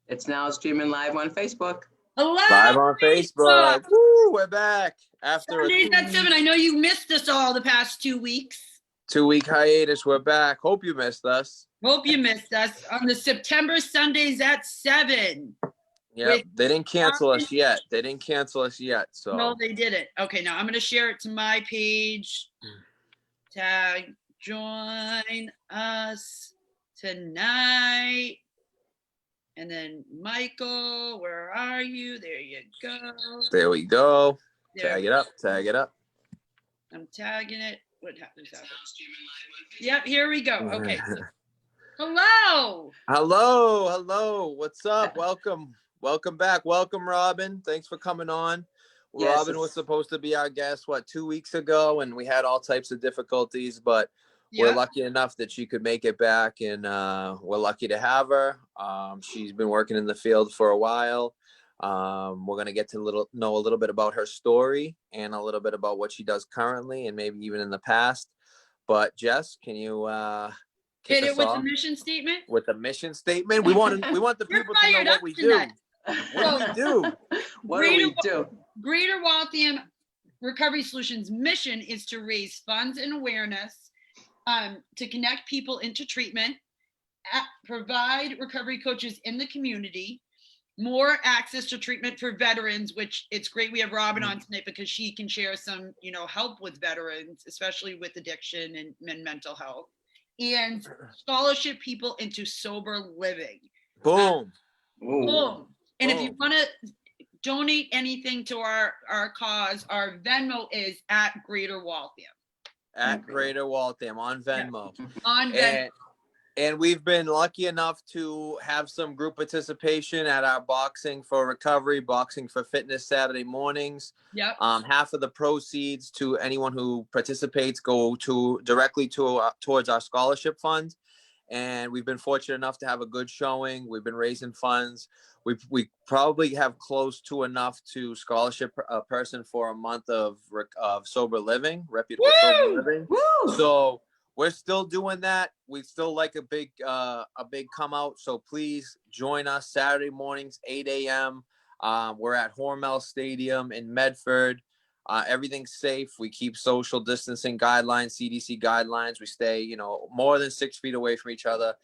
It's now streaming live on Facebook. Hello. Live on Facebook. Woo, we're back after Sundays at 7. I know you missed us all the past 2 weeks. 2-week hiatus. We're back. Hope you missed us. Hope you missed us on the September Sundays at 7. Yeah, they didn't cancel us yet. So no, they didn't. Okay, now I'm going to share it to my page. Tag join us tonight. And then Michael, where are you? There you go. There we go. There Tag it up. Tag it up. I'm tagging it. What happens? Yep, here we go. Okay. Hello. Hello. What's up? Welcome back. Welcome, Robin. Thanks for coming on. Yes, Robin was supposed to be our guest, 2 weeks ago, and we had all types of difficulties, but we're lucky enough that she could make it back, and we're lucky to have her. She's been working in the field for a while. We're going to get to know a little bit about her story and a little bit about what she does currently and maybe even in the past. But Jess, can you hit it with the mission statement? With the mission statement? We want the people to know what we do. What do we do? Greater Waltham Recovery Solutions mission is to raise funds and awareness, to connect people into treatment, provide recovery coaches in the community, more access to treatment for veterans, which it's great we have Robin on tonight because she can share some, help with veterans, especially with addiction and mental health, and scholarship people into sober living. Boom. Boom. And if you want to donate anything to our cause, our Venmo is at Greater Waltham. At Greater Waltham on Venmo. On Venmo. And we've been lucky enough to have some group participation at our Boxing for Recovery, Boxing for Fitness Saturday mornings. Yep. Half of the proceeds to anyone who participates go directly towards our scholarship fund. And we've been fortunate enough to have a good showing. We've been raising funds. We probably have close to enough to scholarship a person for a month of sober living, reputable sober living. Woo! So we're still doing that. We still like a big come out. So please join us Saturday mornings, 8 a.m. We're at Hormel Stadium in Medford. Everything's safe. We keep social distancing guidelines, CDC guidelines. We stay, more than 6 feet away from each other.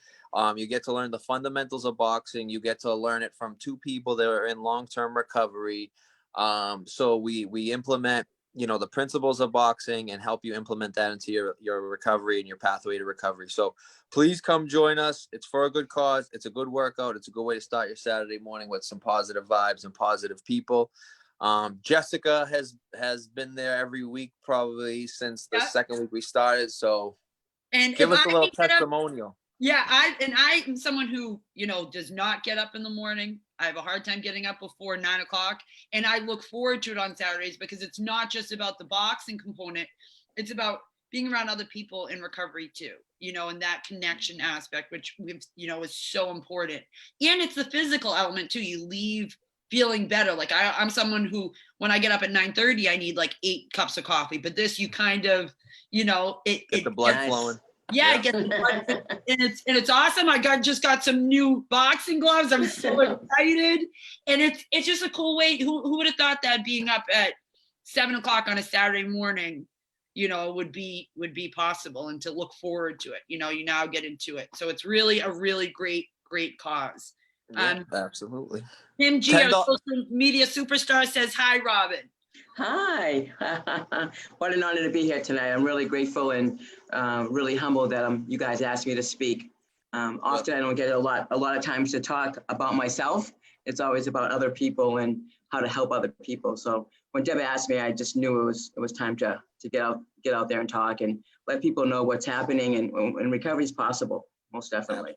You get to learn the fundamentals of boxing. You get to learn it from two people that are in long-term recovery. So we implement, the principles of boxing and help you implement that into your recovery and your pathway to recovery. So please come join us. It's for a good cause. It's a good workout. It's a good way to start your Saturday morning with some positive vibes and positive people. Jessica has been there every week probably since the second week we started. So give us a little testimonial. I'm someone who, does not get up in the morning. I have a hard time getting up before 9 o'clock, and I look forward to it on Saturdays because it's not just about the boxing component. It's about being around other people in recovery too, and that connection aspect, which is so important. And it's the physical element too. You leave feeling better. Like I'm someone who, when I get up at 9:30, I need like 8 cups of coffee, but this, you kind of, get the blood flowing. Yeah, I get the blood, and it's awesome. I just got some new boxing gloves. I'm so excited, and it's just a cool way. Who would have thought that being up at 7 o'clock on a Saturday morning, would be possible, and to look forward to it. You now get into it, so it's really a really great cause. Yeah, absolutely. Tim G, our social media superstar, says hi, Robin. Hi. What an honor to be here tonight. I'm really grateful and really humbled that you guys asked me to speak. Often I don't get a lot of times to talk about myself. It's always about other people and how to help other people. So when Deb asked me, I just knew it was time to get out there and talk and let people know what's happening and recovery is possible, most definitely.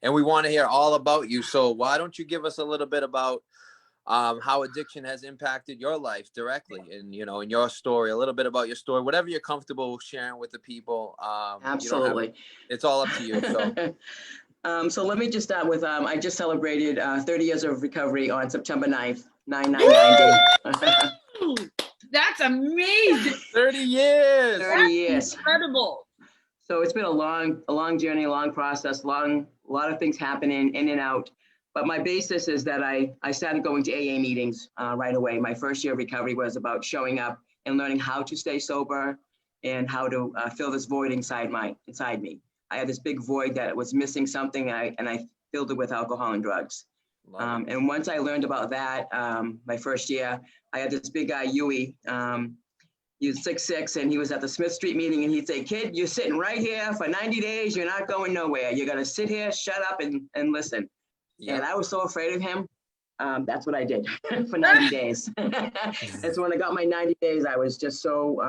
And we want to hear all about you. So why don't you give us a little bit about how addiction has impacted your life directly, and in your story, a little bit about your story, whatever you're comfortable sharing with the people. Absolutely. It's all up to you. So so let me just start with I just celebrated 30 years of recovery on September 9th, 9/9/90. That's amazing. 30 years. 30 years. Incredible. So it's been a long journey, a long process, a lot of things happening in and out. But my basis is that I started going to AA meetings right away. My first year of recovery was about showing up and learning how to stay sober and how to fill this void inside me. I had this big void that was missing something, and I filled it with alcohol and drugs. And once I learned about that, my first year, I had this big guy, Yui. He was 6'6", and he was at the Smith Street meeting, and he'd say, "Kid, you're sitting right here for 90 days. You're not going nowhere. You're going to sit here, shut up, and listen." Yep. And I was so afraid of him. That's what I did for 90 days. And so when I got my 90 days, I was just so,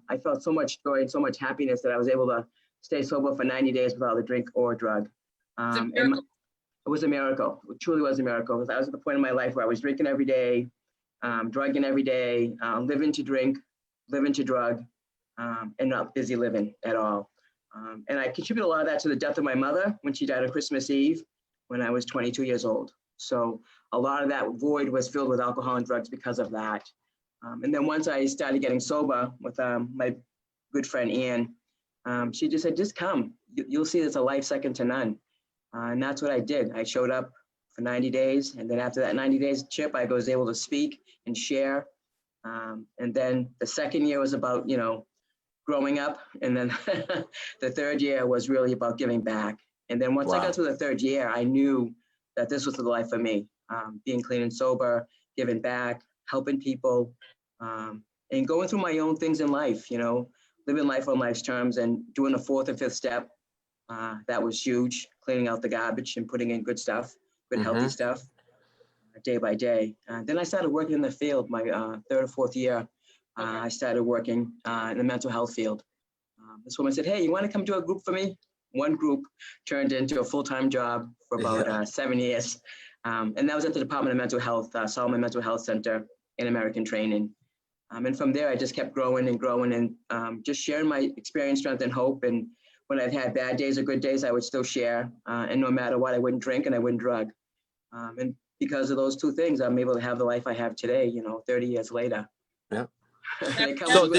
I felt so much joy and so much happiness that I was able to stay sober for 90 days without a drink or a drug. And it was a miracle. It truly was a miracle, because I was at the point in my life where I was drinking every day, drugging every day, living to drink, living to drug, and not busy living at all. And I contribute a lot of that to the death of my mother when she died on Christmas Eve when I was 22 years old. So a lot of that void was filled with alcohol and drugs because of that. And then once I started getting sober with my good friend Ann, she just said, "Just come. You'll see there's a life second to none." And that's what I did. I showed up for 90 days. And then after that 90 days trip, I was able to speak and share. And then the second year was about, growing up. And then the third year was really about giving back. And then once I got to the third year, I knew that this was the life for me. Being clean and sober, giving back, helping people, and going through my own things in life, living life on life's terms and doing the fourth and fifth step. That was huge, cleaning out the garbage and putting in good stuff, good healthy stuff, day by day. Then I started working in the field. My third or fourth year, I started working in the mental health field. This woman said, "Hey, you want to come do a group for me?" One group turned into a full-time job for about 7 years. And that was at the Department of Mental Health, Solomon Mental Health Center in American Training. And from there, I just kept growing and just sharing my experience, strength, and hope. And when I've had bad days or good days, I would still share. And no matter what, I wouldn't drink and I wouldn't drug. And because of those two things, I'm able to have the life I have today, 30 years later. Yeah. So,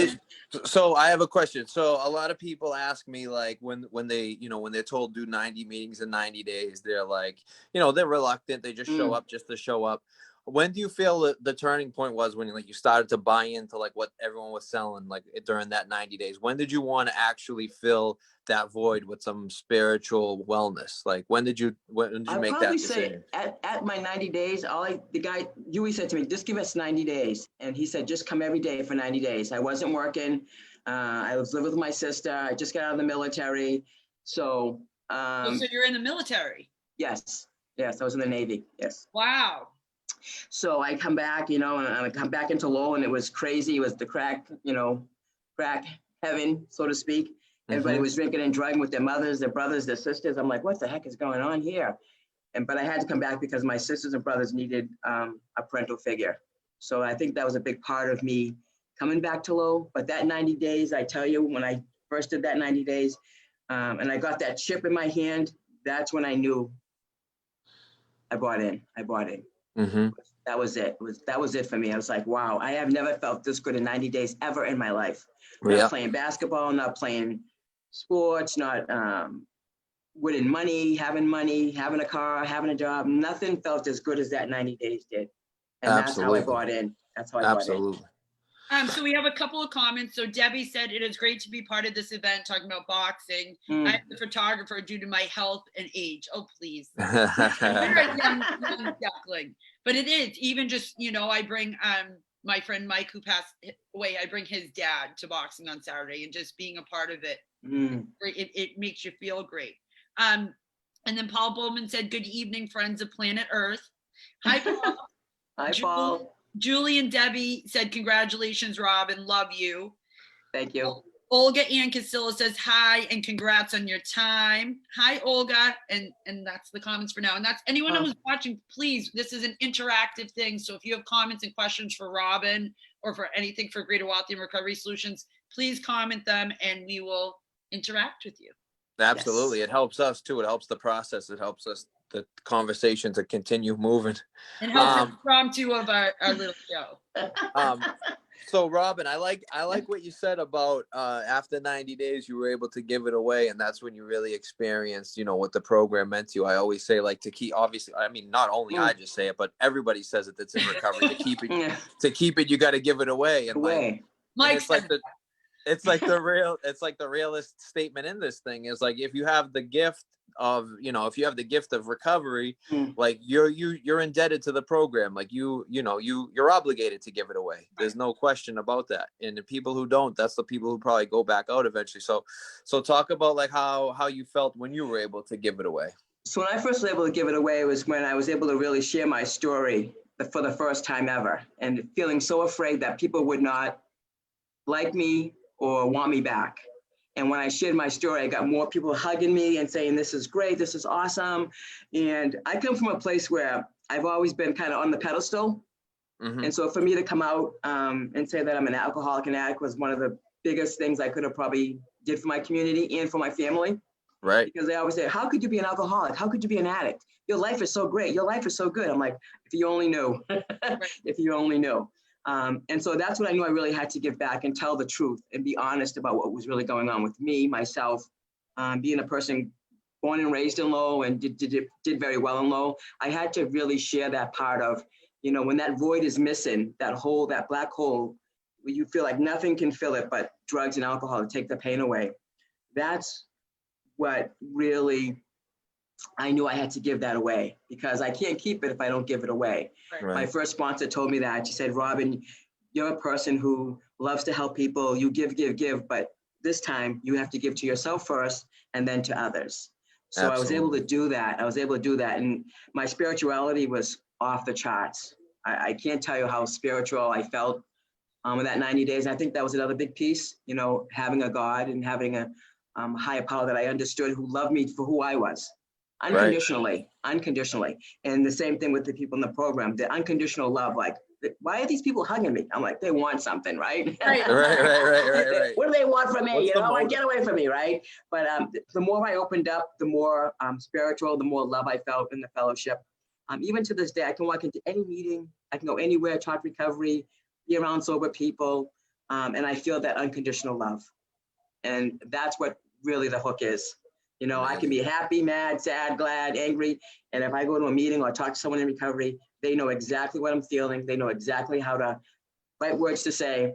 so I have a question. So a lot of people ask me, like, when they're told do 90 meetings in 90 days, they're like, they're reluctant. They just show up just to show up. When do you feel the turning point was when you started to buy into what everyone was selling during that 90 days? When did you want to actually fill that void with some spiritual wellness? When did you make that decision? At my 90 days, the guy Yui said to me, "Just give us 90 days." And he said, "Just come every day for 90 days. I wasn't working. I was living with my sister. I just got out of the military. So so you're in the military? Yes, I was in the Navy. Yes. Wow. So I come back, and I come back into Lowell, and it was crazy. It was the crack heaven, so to speak. Everybody was drinking and drugging with their mothers, their brothers, their sisters. I'm like, what the heck is going on here? But I had to come back because my sisters and brothers needed a parental figure. So I think that was a big part of me coming back to Lowell. But that 90 days, I tell you, when I first did that 90 days, and I got that chip in my hand, that's when I knew I bought in. That was it. That was it for me. I was like, wow, I have never felt this good in 90 days ever in my life. Not playing basketball, not playing sports, not winning money, having a car, having a job. Nothing felt as good as that 90 days did. And that's how I bought in. That's how I bought in. So we have a couple of comments. So Debbie said, "It is great to be part of this event talking about boxing. I am a photographer due to my health and age." Oh, please. You're a young duckling. But it is even just, I bring my friend Mike, who passed away, I bring his dad to boxing on Saturday, and just being a part of it, it makes you feel great. And then Paul Bowman said, "Good evening, friends of planet Earth." Hi, Paul. Hi, Paul. Julie and Debbie said, "Congratulations, Robin. Love you." Thank you. Olga Ann Casilla says, "Hi and congrats on your time." Hi, Olga. And that's the comments for now. And that's anyone who's watching, please, this is an interactive thing. So if you have comments and questions for Robin or for anything for Greater Waltham Recovery Solutions, please comment them and we will interact with you. Absolutely. Yes. It helps us too. It helps the process. It helps us, the conversation, to continue moving. And helps the impromptu of our little show. So Robin, I like what you said about after 90 days you were able to give it away, and that's when you really experienced, what the program meant to you. I always say, like, to keep, obviously, I mean, not only I just say it, but everybody says it that's in recovery. To keep it, you got to give it away. And Way. Mike it's like the realist statement in this thing is, like, if you have the gift of recovery, like you're indebted to the program. Like you're obligated to give it away. There's no question about that. And the people who don't, that's the people who probably go back out eventually. So talk about, like, how you felt when you were able to give it away. So when I first was able to give it away was when I was able to really share my story for the first time ever, and feeling so afraid that people would not like me or want me back. And when I shared my story, I got more people hugging me and saying, this is great, this is awesome. And I come from a place where I've always been kind of on the pedestal. And so for me to come out and say that I'm an alcoholic and addict was one of the biggest things I could have probably did for my community and for my family. Right. Because they always say, how could you be an alcoholic? How could you be an addict? Your life is so great. Your life is so good. I'm like, if you only knew, if you only knew. And so that's what I knew I really had to give back and tell the truth and be honest about what was really going on with me, myself, being a person born and raised in Lowell and did very well in Lowell. I had to really share that part of, when that void is missing, that hole, that black hole, where you feel like nothing can fill it but drugs and alcohol to take the pain away. That's what really, I knew I had to give that away, because I can't keep it if I don't give it away. Right. My first sponsor told me that. She said, Robin, you're a person who loves to help people. You give, but this time you have to give to yourself first and then to others. So Absolutely. I was able to do that. And my spirituality was off the charts. I can't tell you how spiritual I felt in that 90 days. And I think that was another big piece, having a God and having a higher power that I understood, who loved me for who I was. Unconditionally. And the same thing with the people in the program, the unconditional love, like, why are these people hugging me? I'm like, they want something, right? Right. What do they want from me? What's Like, get away from me, right? But the more I opened up, the more spiritual, the more love I felt in the fellowship. Even to this day, I can walk into any meeting, I can go anywhere, talk recovery, be around sober people, and I feel that unconditional love. And that's what really the hook is. I can be happy, mad, sad, glad, angry. And if I go to a meeting or talk to someone in recovery, they know exactly what I'm feeling. They know exactly how to, right words to say,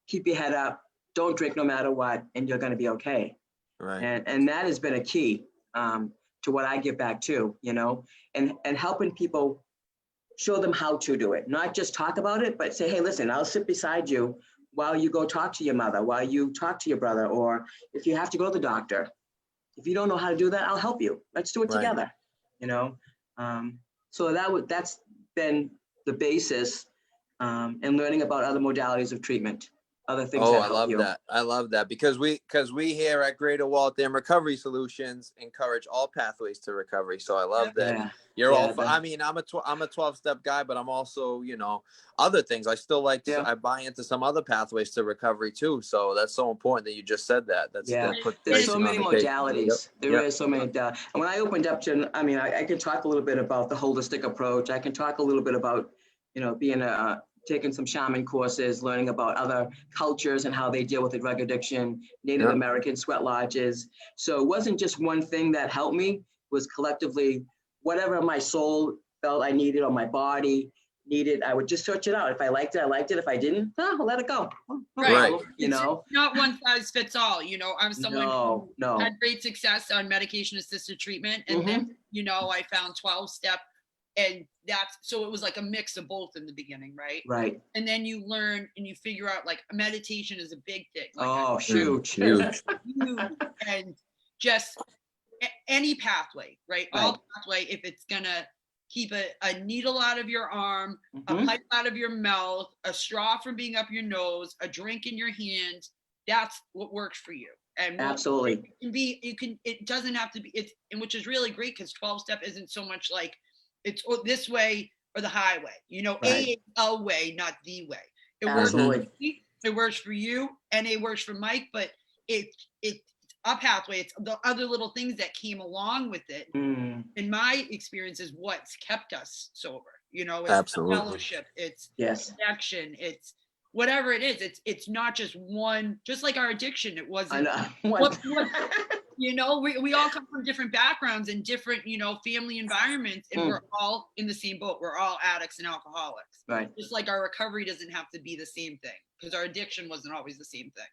keep your head up, don't drink no matter what, and you're going to be okay. Right. And that has been a key to what I give back to, and helping people, show them how to do it, not just talk about it, but say, hey, listen, I'll sit beside you while you go talk to your mother, while you talk to your brother, or if you have to go to the doctor. If you don't know how to do that, I'll help you. Let's do it together, So that's been the basis, and learning about other modalities of treatment, other things that help you. I love that because we here at Greater Waltham Recovery Solutions encourage all pathways to recovery. So I love that. Yeah. I mean, I'm a 12-step guy, but I'm also, other things. I still like to, I buy into some other pathways to recovery too. So that's so important that you just said that. There's so many modalities. There is so many. And when I opened up to, I can talk a little bit about the holistic approach. I can talk a little bit about, being taking some shaman courses, learning about other cultures and how they deal with the drug addiction, Native American sweat lodges. So it wasn't just one thing that helped me, it was collectively whatever my soul felt I needed or my body needed, I would just search it out. If I liked it, I liked it. If I didn't, I'll let it go. Right. It's not one size fits all. I'm someone who had great success on medication assisted treatment. And then, I found 12-step, and so it was like a mix of both in the beginning, right? Right. And then you learn and you figure out, like, meditation is a big thing. Like, huge. And just any pathway, right? All pathway, if it's gonna keep a needle out of your arm, a pipe out of your mouth, a straw from being up your nose, a drink in your hand, that's what works for you. And absolutely, it doesn't have to be, and which is really great, because 12-step isn't so much like it's this way or the highway, a way, not the way. It works for me, it works for you, and it works for Mike, but it's a pathway. It's the other little things that came along with it. In my experience, is what's kept us sober. It's absolutely fellowship, it's connection, it's whatever it is, it's not just one, just like our addiction. It I wasn't, know. you know, we all come from different backgrounds and different, you know, family environments, and we're all in the same boat. We're all addicts and alcoholics. Right. Just like our recovery doesn't have to be the same thing, because our addiction wasn't always the same thing.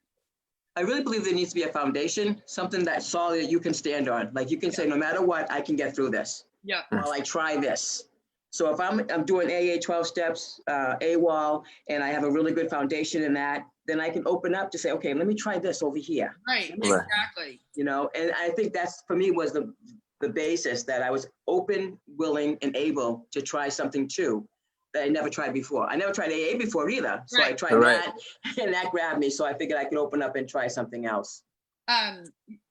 I really believe there needs to be a foundation, something that's solid that you can stand on. Like you can say, no matter what, I can get through this. Yeah. While I try this. So if I'm doing AA 12 steps, AWOL, and I have a really good foundation in that, then I can open up to say, okay, let me try this over here. Right, exactly. You know, and I think that's, for me, was the basis, that I was open, willing, and able to try something too that I never tried before. I never tried AA before either. So I tried that, and that grabbed me. So I figured I could open up and try something else.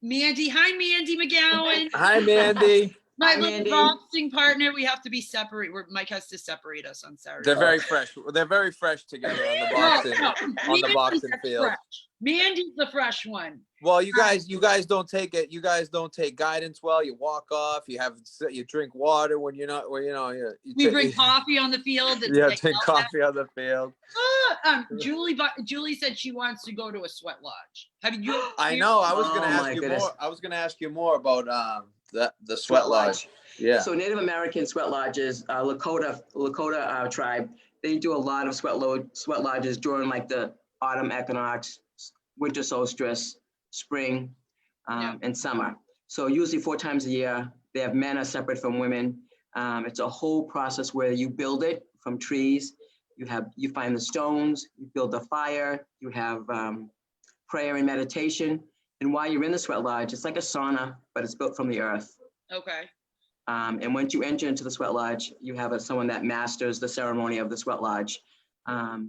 Mandy, hi, Mandy McGowan. Hi, Mandy. My little boxing partner. We have to be separate. Mike has to separate us on Saturday. They're very fresh. They're very fresh together on the boxing field. Fresh. Mandy's the fresh one. Well, you guys don't take it. You guys don't take guidance well. You walk off. You drink water when you're not. Well, you know. We drink coffee on the field. Yeah, drink coffee on the field. Julie said she wants to go to a sweat lodge. Have you? I know. I was going to ask you more. I was going to ask you more about the sweat lodge. Yeah. So Native American sweat lodges, Lakota tribe, they do a lot of sweat lodges during like the autumn equinox, winter solstice, spring, and summer. So usually 4 times a year. They have men are separate from women. It's a whole process where you build it from trees. You find the stones, you build the fire, you have prayer and meditation. And while you're in the sweat lodge, it's like a sauna, but it's built from the earth. Okay. And once you enter into the sweat lodge, you have someone that masters the ceremony of the sweat lodge.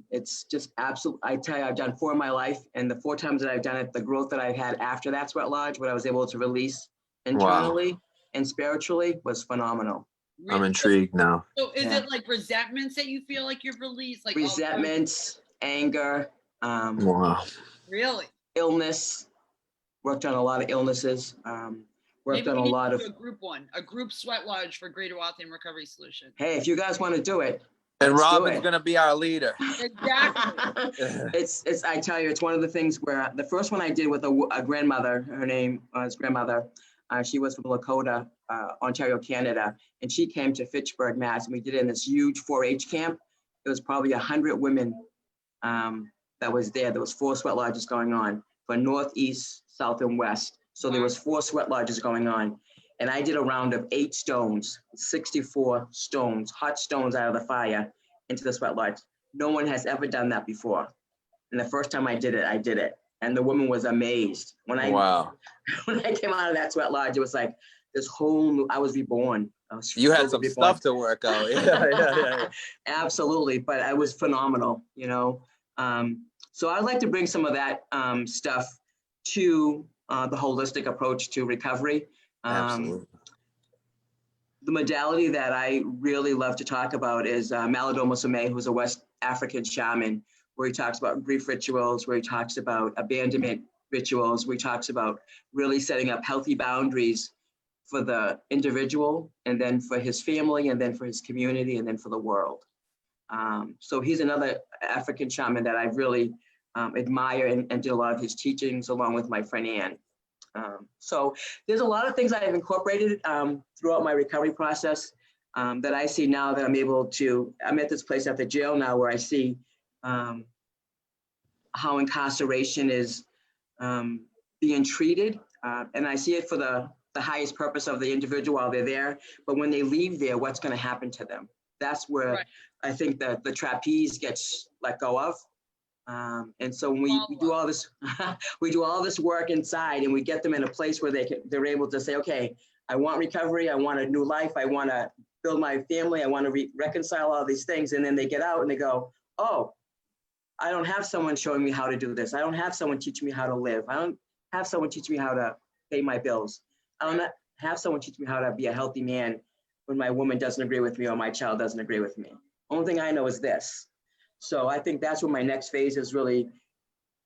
It's just absolute. I tell you, I've done 4 in my life, and the 4 times that I've done it, the growth that I've had after that sweat lodge, what I was able to release internally and spiritually was phenomenal. Really? I'm intrigued now. So is it like resentments that you feel like you've released? Like resentments, anger, wow. Really? Illness. Worked on a lot of illnesses. Worked on a lot of a group sweat lodge for Greater Waltham Recovery Solution. Hey, if you guys want to do it. And Robin's going to be our leader. Exactly. It's I tell you, it's one of the things where the first one I did with a grandmother, her name was grandmother. She was from Lakota, Ontario, Canada, and she came to Fitchburg, Mass. And we did it in this huge 4-H camp. There was probably 100 women that was there. There was 4 sweat lodges going on for North, East, South, and West. So there was 4 sweat lodges going on. And I did a round of 8 stones, 64 stones, hot stones out of the fire into the sweat lodge. No one has ever done that before. And the first time I did it. And the woman was amazed. When I came out of that sweat lodge, it was like this whole new, I was reborn. You had some stuff to work out. Yeah. Absolutely. But it was phenomenal, you know. So I'd like to bring some of that stuff to the holistic approach to recovery. Absolutely. The modality that I really love to talk about is Malidoma Somé, who's a West African shaman, where he talks about grief rituals, where he talks about abandonment rituals, where he talks about really setting up healthy boundaries for the individual, and then for his family, and then for his community, and then for the world. So he's another African shaman that I really admire and did a lot of his teachings along with my friend Ann. So there's a lot of things I have incorporated throughout my recovery process that I see now that I'm at this place at the jail now where I see how incarceration is being treated. And I see it for the highest purpose of the individual while they're there. But when they leave there, what's going to happen to them? That's where I think that the trapeze gets let go of. And so when we do all this, we do all this work inside, and we get them in a place where they're able to say, okay, I want recovery. I want a new life. I want to build my family. I want to reconcile all these things. And then they get out and they go, oh, I don't have someone showing me how to do this. I don't have someone teaching me how to live. I don't have someone teaching me how to pay my bills. I don't have someone teach me how to be a healthy man when my woman doesn't agree with me or my child doesn't agree with me. Only thing I know is this. So I think that's where my next phase is really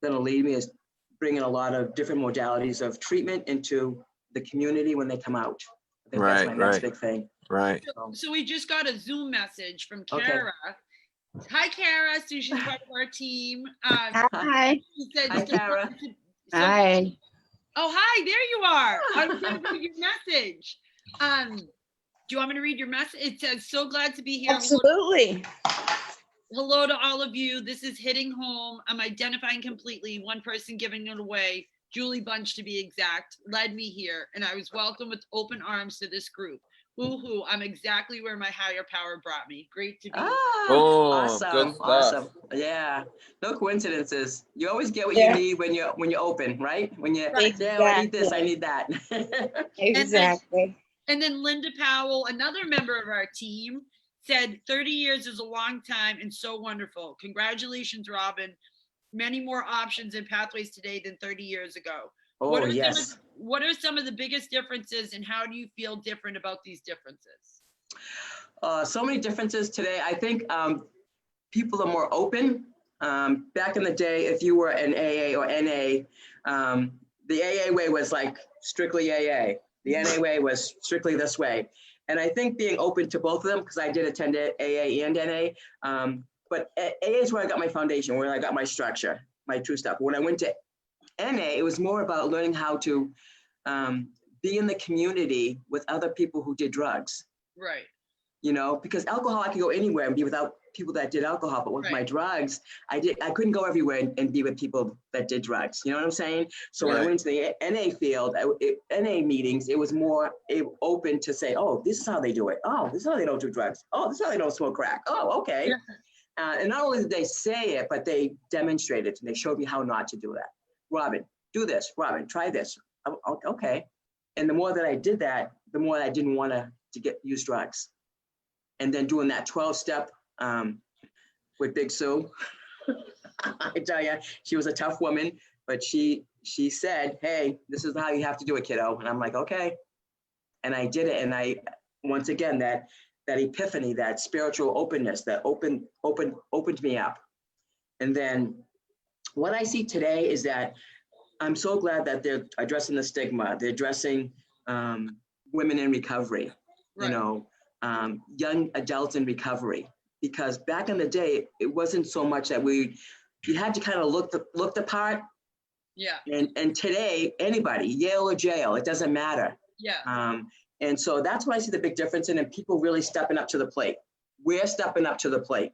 going to lead me, is bringing a lot of different modalities of treatment into the community when they come out. I think that's my next big thing. Right. So we just got a Zoom message from Kara. Hi, Kara. So she's part of our team. Hi. She said, Hi, Kara. Hi. Oh, hi. There you are. I was going to read your message. Do you want me to read your message? It says, so glad to be here. Absolutely. Hello to all of you. This is hitting home. I'm identifying completely. One person giving it away, Julie Bunch to be exact, led me here, and I was welcomed with open arms to this group. Woohoo, I'm exactly where my higher power brought me. Great to be here. Oh, Awesome. good stuff. Awesome. Yeah. No coincidences. You always get what you need when you're open, right? When you say, oh, I need this, I need that. Exactly. And then Linda Powell, another member of our team, said 30 years is a long time and so wonderful. Congratulations, Robin. Many more options and pathways today than 30 years ago. Oh, yes. What are some of the biggest differences and how do you feel different about these differences? So many differences today. I think people are more open. Back in the day, if you were an AA or NA, the AA way was like strictly AA. The NA way was strictly this way. And I think being open to both of them, because I did attend AA and NA, but AA is where I got my foundation, where I got my structure, my true stuff. When I went to NA, it was more about learning how to be in the community with other people who did drugs. Right. You know, because alcohol, I could go anywhere and be without people that did alcohol, but with my drugs, I couldn't go everywhere and be with people that did drugs. You know what I'm saying? So when I went into the NA field, NA meetings, it was more open to say, oh, this is how they do it. Oh, this is how they don't do drugs. Oh, this is how they don't smoke crack. Oh, okay. Yeah. And not only did they say it, but they demonstrated it and they showed me how not to do that. Robin, do this. Robin, try this. Okay. And the more that I did that, the more I didn't want to use drugs. And then doing that 12-step with Big Sue, I tell you, she was a tough woman, but she said, hey, this is how you have to do it, kiddo. And I'm like, okay. And I did it. And once again, that epiphany, that spiritual openness, that opened me up. And then what I see today is that I'm so glad that they're addressing the stigma. They're addressing women in recovery, you know, young adults in recovery, because back in the day, it wasn't so much that you had to kind of look the part. Yeah. And today, anybody, Yale or jail, it doesn't matter. Yeah. And so that's what I see the big difference in, and people really stepping up to the plate. We're stepping up to the plate.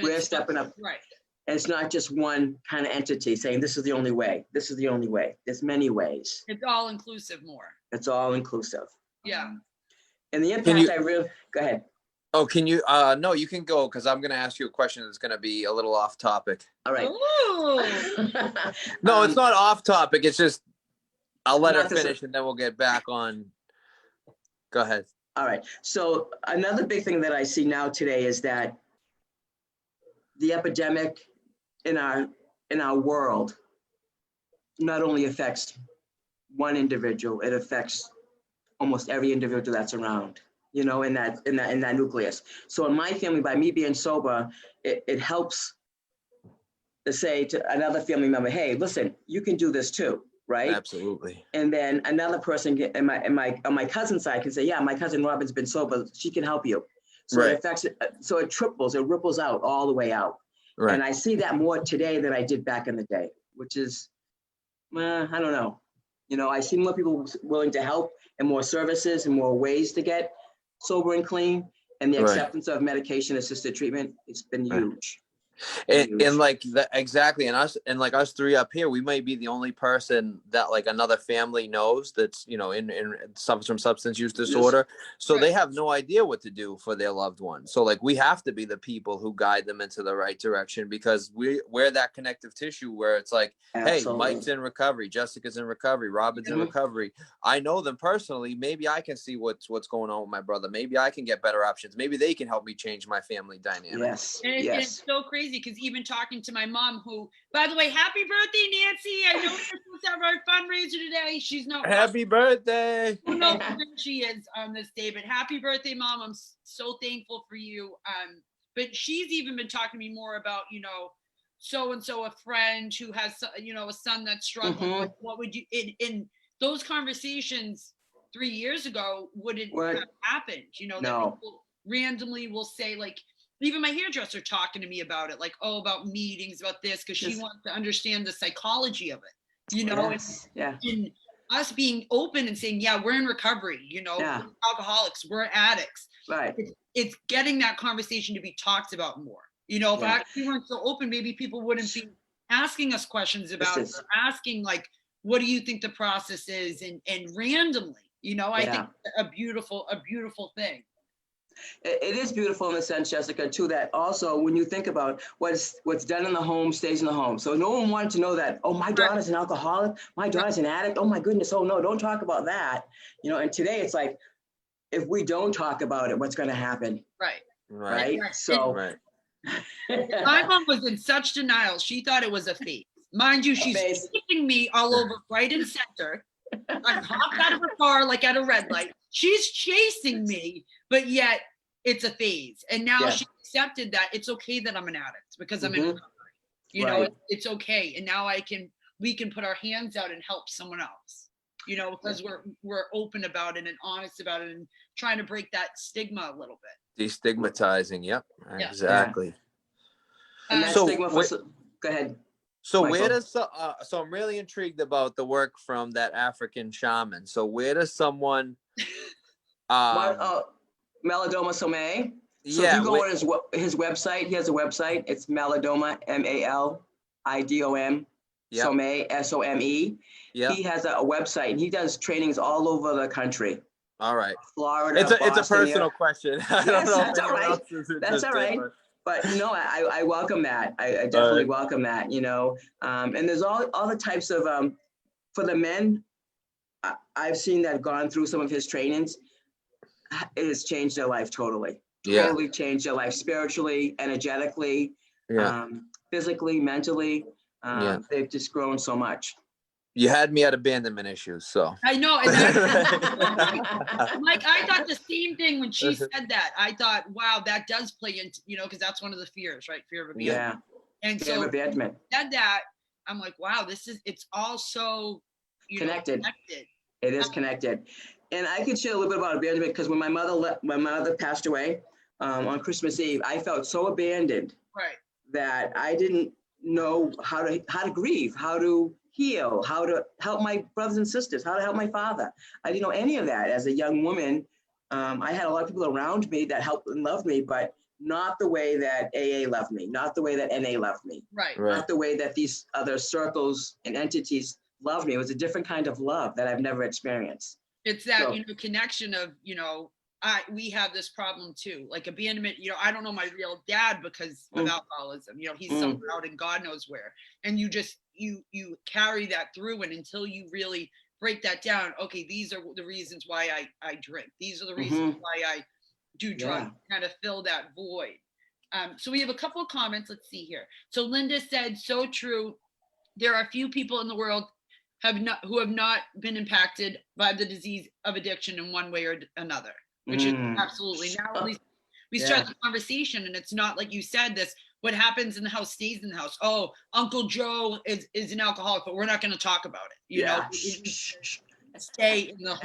We're stepping up. Right. And it's not just one kind of entity saying, this is the only way. This is the only way. There's many ways. It's all inclusive more. It's all inclusive. Yeah. And the impact go ahead. Oh, can you, no, you can go, because I'm going to ask you a question that's going to be a little off topic. All right. No, it's not off topic. It's just, I'll let her finish and then we'll get back on. Go ahead. All right. So another big thing that I see now today is that the epidemic in our world not only affects one individual, it affects almost every individual that's around, you know, in that nucleus. So in my family, by me being sober, it helps to say to another family member, hey, listen, you can do this too, right? Absolutely. And then another person on my cousin's side can say, yeah, my cousin Robin's been sober, she can help you. So it affects it, so it ripples out all the way out. Right. And I see that more today than I did back in the day, which is, I don't know. You know, I see more people willing to help and more services and more ways to get sober and clean. And the acceptance of medication-assisted treatment, it's been huge. And like exactly, and us three up here, we might be the only person that like another family knows that's, you know, in suffers from substance use disorder. So they have no idea what to do for their loved one. So like we have to be the people who guide them into the right direction, because we're that connective tissue where it's like, hey, Mike's in recovery, Jessica's in recovery, Robin's in recovery. I know them personally. Maybe I can see what's going on with my brother. Maybe I can get better options. Maybe they can help me change my family dynamic. Yes. And it's so crazy, because even talking to my mom, who, by the way, happy birthday, Nancy. I know we're supposed to have our fundraiser today. She's not. Happy birthday. I don't know when she is on this day, but happy birthday, Mom. I'm so thankful for you. But she's even been talking to me more about, you know, so-and-so, a friend who has, you know, a son that's struggling. Like, what would you, in those conversations 3 years ago, wouldn't have happened, you know, that people randomly will say, like, even my hairdresser talking to me about it, like, oh, about meetings, about this, because she Yes. wants to understand the psychology of it, you know, Yes. Yeah. and us being open and saying, yeah, we're in recovery, you know, Yeah. we're alcoholics, we're addicts. Right. It's getting that conversation to be talked about more. You know, if Yeah. we weren't so open, maybe people wouldn't be asking us questions about it, is- or asking like, what do you think the process is? And randomly, you know, I think a beautiful thing. It is beautiful in the sense, Jessica, too, that also when you think about what's done in the home stays in the home. So no one wanted to know that, oh, my daughter's an alcoholic, my daughter's an addict. Oh my goodness. Oh no, don't talk about that. You know, and today it's like, if we don't talk about it, what's going to happen? Right. Right. So Right. My mom was in such denial. She thought it was a phase. Mind you, she's phase. chasing me all over right and center. I'm hopped out of her car like at a red light. She's chasing me, but yet it's a phase. And now Yeah. she accepted that it's okay that I'm an addict because I'm in Mhm. recovery. You know, Right. it's okay. And now we can put our hands out and help someone else. You know, because we're open about it and honest about it and trying to break that stigma a little bit. Destigmatizing. Yep. Yeah. Exactly. And that So stigma for, go ahead. So Michael. where does so I'm really intrigued about the work from that African shaman. So where does someone Meladoma Somé. So if you go on his website, he has a website. It's Meladoma, MALIDOM, Somé, SOME. Yeah. He has a website and he does trainings all over the country. All right. Florida, It's a Boston, personal question. I don't know that's if all anyone right. else is That's all right. interested, But no, I welcome that. I definitely welcome that, you know. And there's all the types of, for the men, I've seen that gone through some of his trainings. It has changed their life totally. Yeah. Totally changed their life spiritually, energetically, Yeah. physically, mentally. Yeah. They've just grown so much. You had me at abandonment issues, so. I know. And Mike, I thought the same thing when she said that. I thought, wow, that does play into, you know, because that's one of the fears, right? Fear of abandonment. Yeah. And Fear of so abandonment. said that, I'm like, wow, it's all so Connected. connected. It is connected. And I can share a little bit about abandonment because when my mother passed away on Christmas Eve, I felt so abandoned that I didn't know how to grieve, how to heal, how to help my brothers and sisters, how to help my father. I didn't know any of that as a young woman. I had a lot of people around me that helped and loved me, but not the way that AA loved me, not the way that NA loved me, not the way that these other circles and entities loved me. It was a different kind of love that I've never experienced. It's that, connection of, we have this problem too, like abandonment. I don't know my real dad because of alcoholism. He's somewhere out in God knows where. And you just, you carry that through, and until you really break that down, okay, these are the reasons why I drink. These are the reasons why I do drugs, kind of fill that void. So we have a couple of comments. Let's see here. So Linda said, so true. There are few people in the world who have not been impacted by the disease of addiction in one way or another, which is absolutely. Now at least we start the conversation, and it's not like you said this, what happens in the house stays in the house. Oh, Uncle Joe is an alcoholic, but we're not going to talk about it. You know, stay in the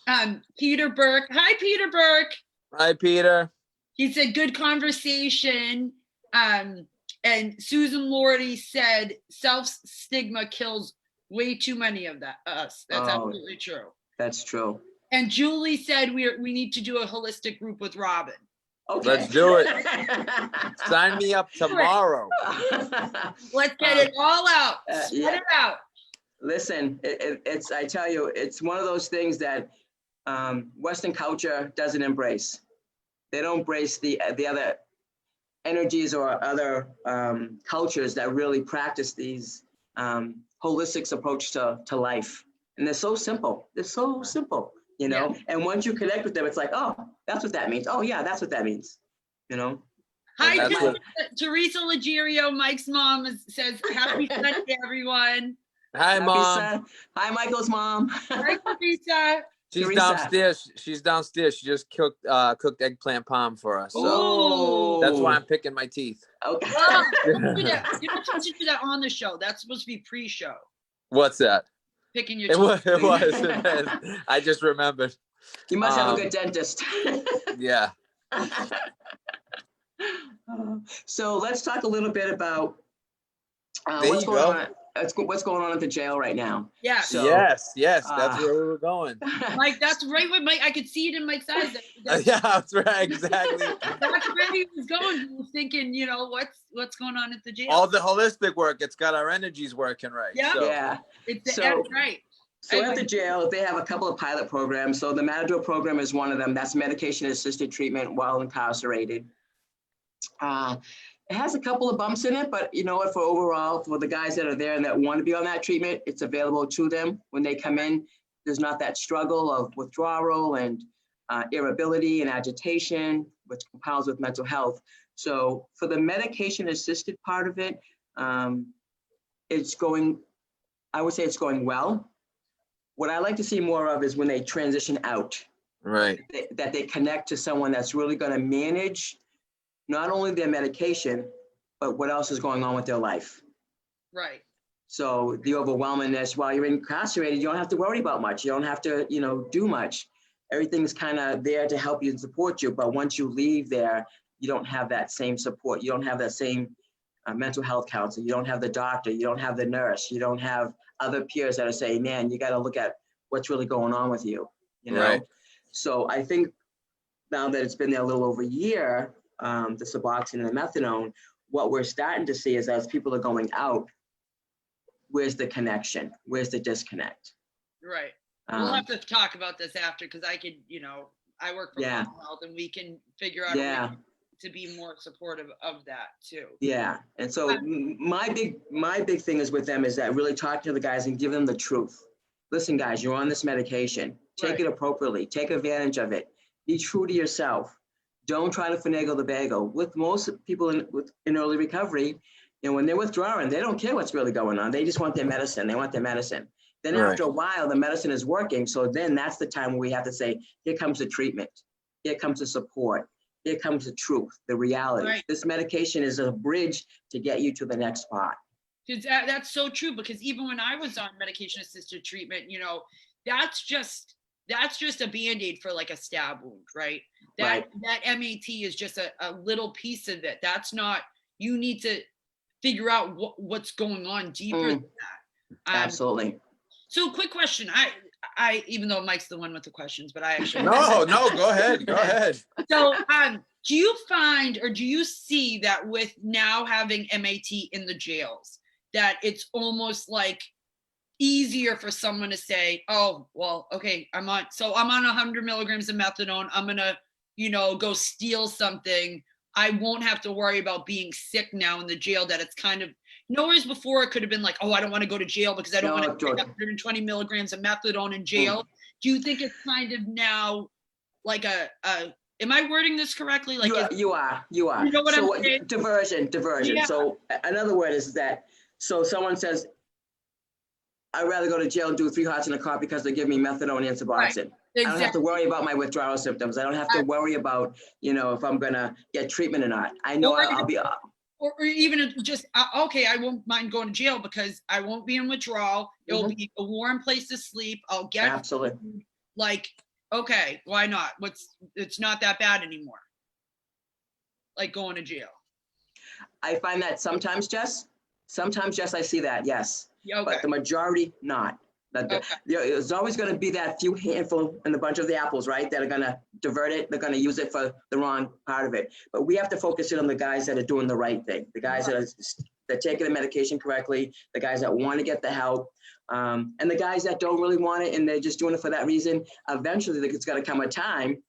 home. Peter Burke. Hi, Peter Burke. Hi, Peter. He said, good conversation. And Susan Lordy said, self-stigma kills way too many of us. That's absolutely true. That's true. And Julie said, we need to do a holistic group with Robin. Okay. Let's do it. Sign me up tomorrow. Let's get it all out. Spread it out. Listen, it's I tell you, it's one of those things that Western culture doesn't embrace. They don't embrace the other energies or other cultures that really practice these holistic approach to life. And they're so simple. They're so simple, Yeah. And once you connect with them, it's like, oh, that's what that means. Oh yeah, that's what that means, Hi, Teresa Legerio, Mike's mom says, happy Sunday, everyone. Hi, Happy Mom. Hi, Michael's mom. Hi, Teresa. She's Teresa. downstairs. She's downstairs. She just cooked eggplant palm for us. So Oh, that's why I'm picking my teeth. Okay. Oh, you're not supposed to do that on the show. That's supposed to be pre-show. What's that? Picking your It teeth. was. I just remembered. You must have a good dentist. Yeah. So let's talk a little bit about There what's you going go. on. What's going on at the jail right now? Yeah, So, yes, that's uh, where we were going. Mike, that's right with Mike. I could see it in Mike's eyes. Yeah, that's right, exactly. That's where he was going. He was thinking, what's going on at the jail? All the holistic work, it's got our energies working right. Yeah. So. Yeah. That's right. So at the jail, they have a couple of pilot programs. So the Matador program is one of them. That's medication-assisted treatment while incarcerated. It has a couple of bumps in it, but you know what, for the guys that are there and that want to be on that treatment, it's available to them when they come in. There's not that struggle of withdrawal and irritability and agitation, which compounds with mental health. So for the medication-assisted part of it, I would say it's going well. What I like to see more of is when they transition out. Right. That they connect to someone that's really going to manage not only their medication, but what else is going on with their life. Right. So the overwhelmingness, while you're incarcerated, you don't have to worry about much. You don't have to, do much. Everything's kind of there to help you and support you. But once you leave there, you don't have that same support. You don't have that same mental health counselor. You don't have the doctor. You don't have the nurse. You don't have other peers that are saying, man, you got to look at what's really going on with you, Right. So I think now that it's been there a little over a year, the Suboxone and the methadone, what we're starting to see is as people are going out, where's the connection? Where's the disconnect? Right. We'll have to talk about this after, because I could, I work for Yeah. mental health, and we can figure out a Yeah. way to be more supportive of that too. Yeah, and so my big thing is with them is that really talk to the guys and give them the truth. Listen, guys, you're on this medication. Take Right. it appropriately. Take advantage of it. Be true to yourself. Don't try to finagle the bagel. With most people in early recovery, when they're withdrawing, they don't care what's really going on. They just want their medicine. They want their medicine. Then Right. after a while, the medicine is working. So then that's the time where we have to say, here comes the treatment. Here comes the support. Here comes the truth, the reality. Right. This medication is a bridge to get you to the next spot. That's so true, because even when I was on medication-assisted treatment, that's just a Band-Aid for like a stab wound, right? That MAT is just a little piece of it. That's not, you need to figure out what's going on deeper than that. Absolutely. So quick question. I even though Mike's the one with the questions, but I actually No, go ahead. So do you find, or do you see that with now having MAT in the jails, that it's almost like easier for someone to say, oh, well, okay, I'm on 100 milligrams of methadone. I'm going to, go steal something. I won't have to worry about being sick now in the jail, that it's kind of, whereas before it could have been like, oh, I don't want to go to jail because I don't want to take 120 milligrams of methadone in jail. Do you think it's kind of now like am I wording this correctly? Like you are. You know what so I'm saying? Diversion. Yeah. So another word is that, so someone says, I'd rather go to jail and do 3 hearts in a car because they give me methadone and Suboxone. Right. I don't have to worry about my withdrawal symptoms. I don't have to worry about, if I'm going to get treatment or not. I know I'll be or even just, okay, I won't mind going to jail because I won't be in withdrawal. It'll be a warm place to sleep. I'll get absolutely food. Like, okay, why not? It's not that bad anymore. Like going to jail. I find that sometimes, Jess, I see that, yes. Yeah, okay. But the majority, not. There's always going to be that few handful in the bunch of the apples, right? That are going to divert it. They're going to use it for the wrong part of it. But we have to focus in on the guys that are doing the right thing. The guys that are taking the medication correctly. The guys that want to get the help. And the guys that don't really want it and they're just doing it for that reason. Eventually, it's going to come a time.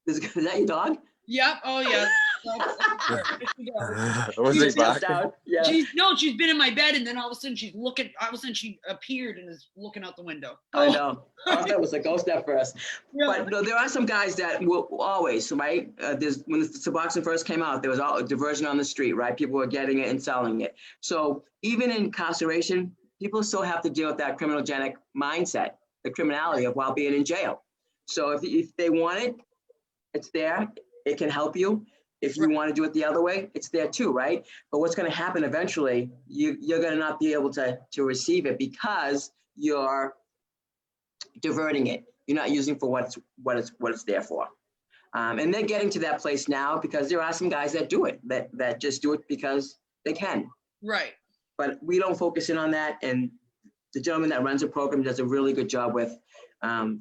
Is that your dog? Yep. Oh, yeah. Was it barking? Yeah. She's been in my bed, and then all of a ssudden she appeared and is looking out the window. I know. I thought it was a ghost at first. Yeah. But no, there are some guys that will always, right? When the Suboxone first came out, there was all diversion on the street, right? People were getting it and selling it. So even in incarceration, people still have to deal with that criminogenic mindset, the criminality of while being in jail. So if they want it, it's there. It can help you. If you want to do it the other way, it's there too, right? But what's going to happen eventually, you're going to not be able to receive it because you're diverting it. You're not using for what it's there for. And they're getting to that place now because there are some guys that do it, that just do it because they can. Right. But we don't focus in on that. And the gentleman that runs the program does a really good job with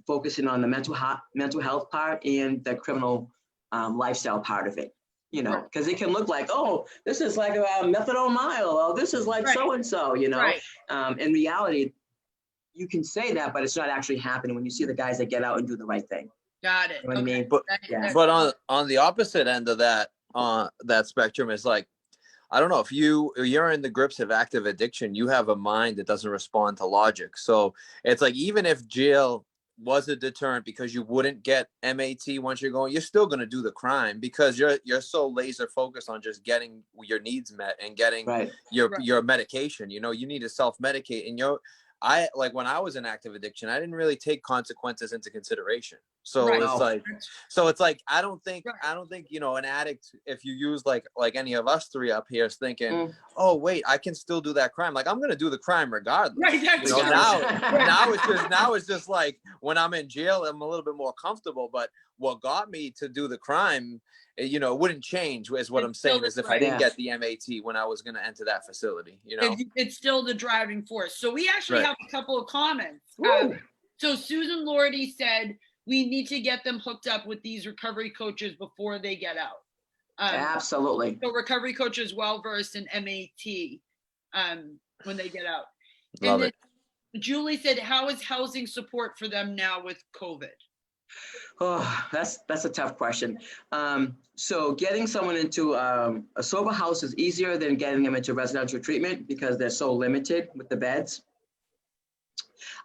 focusing on the mental health part and the criminal lifestyle part of it. You know, because it can look like, oh, this is like a methadone mile, or this is like so-and-so, you know. Right. In reality, you can say that, but it's not actually happening when you see the guys that get out and do the right thing. Got it. You know what I mean? But, Yeah. but on the opposite end of that, that spectrum is like, I don't know, if you're in the grips of active addiction, you have a mind that doesn't respond to logic. So it's like, even if jail was a deterrent because you wouldn't get MAT once you're going, you're still going to do the crime because you're so laser focused on just getting your needs met and getting your medication. You know, you need to self-medicate, and like when I was in active addiction, I didn't really take consequences into consideration. So it's like, I don't think, you know, an addict, if you use like any of us three up here is thinking, oh wait, I can still do that crime. Like, I'm going to do the crime regardless. Right. You know, now it's just like when I'm in jail, I'm a little bit more comfortable, but what got me to do the crime, you know, wouldn't change, is what I'm saying, is if I didn't get the MAT when I was going to enter that facility, you know. It's still the driving force. So we actually have a couple of comments. So Susan Lordy said, we need to get them hooked up with these recovery coaches before they get out. Absolutely. So recovery coaches well-versed in MAT when they get out. Love it. Julie said, how is housing support for them now with COVID? Oh, that's a tough question. So getting someone into a sober house is easier than getting them into residential treatment because they're so limited with the beds.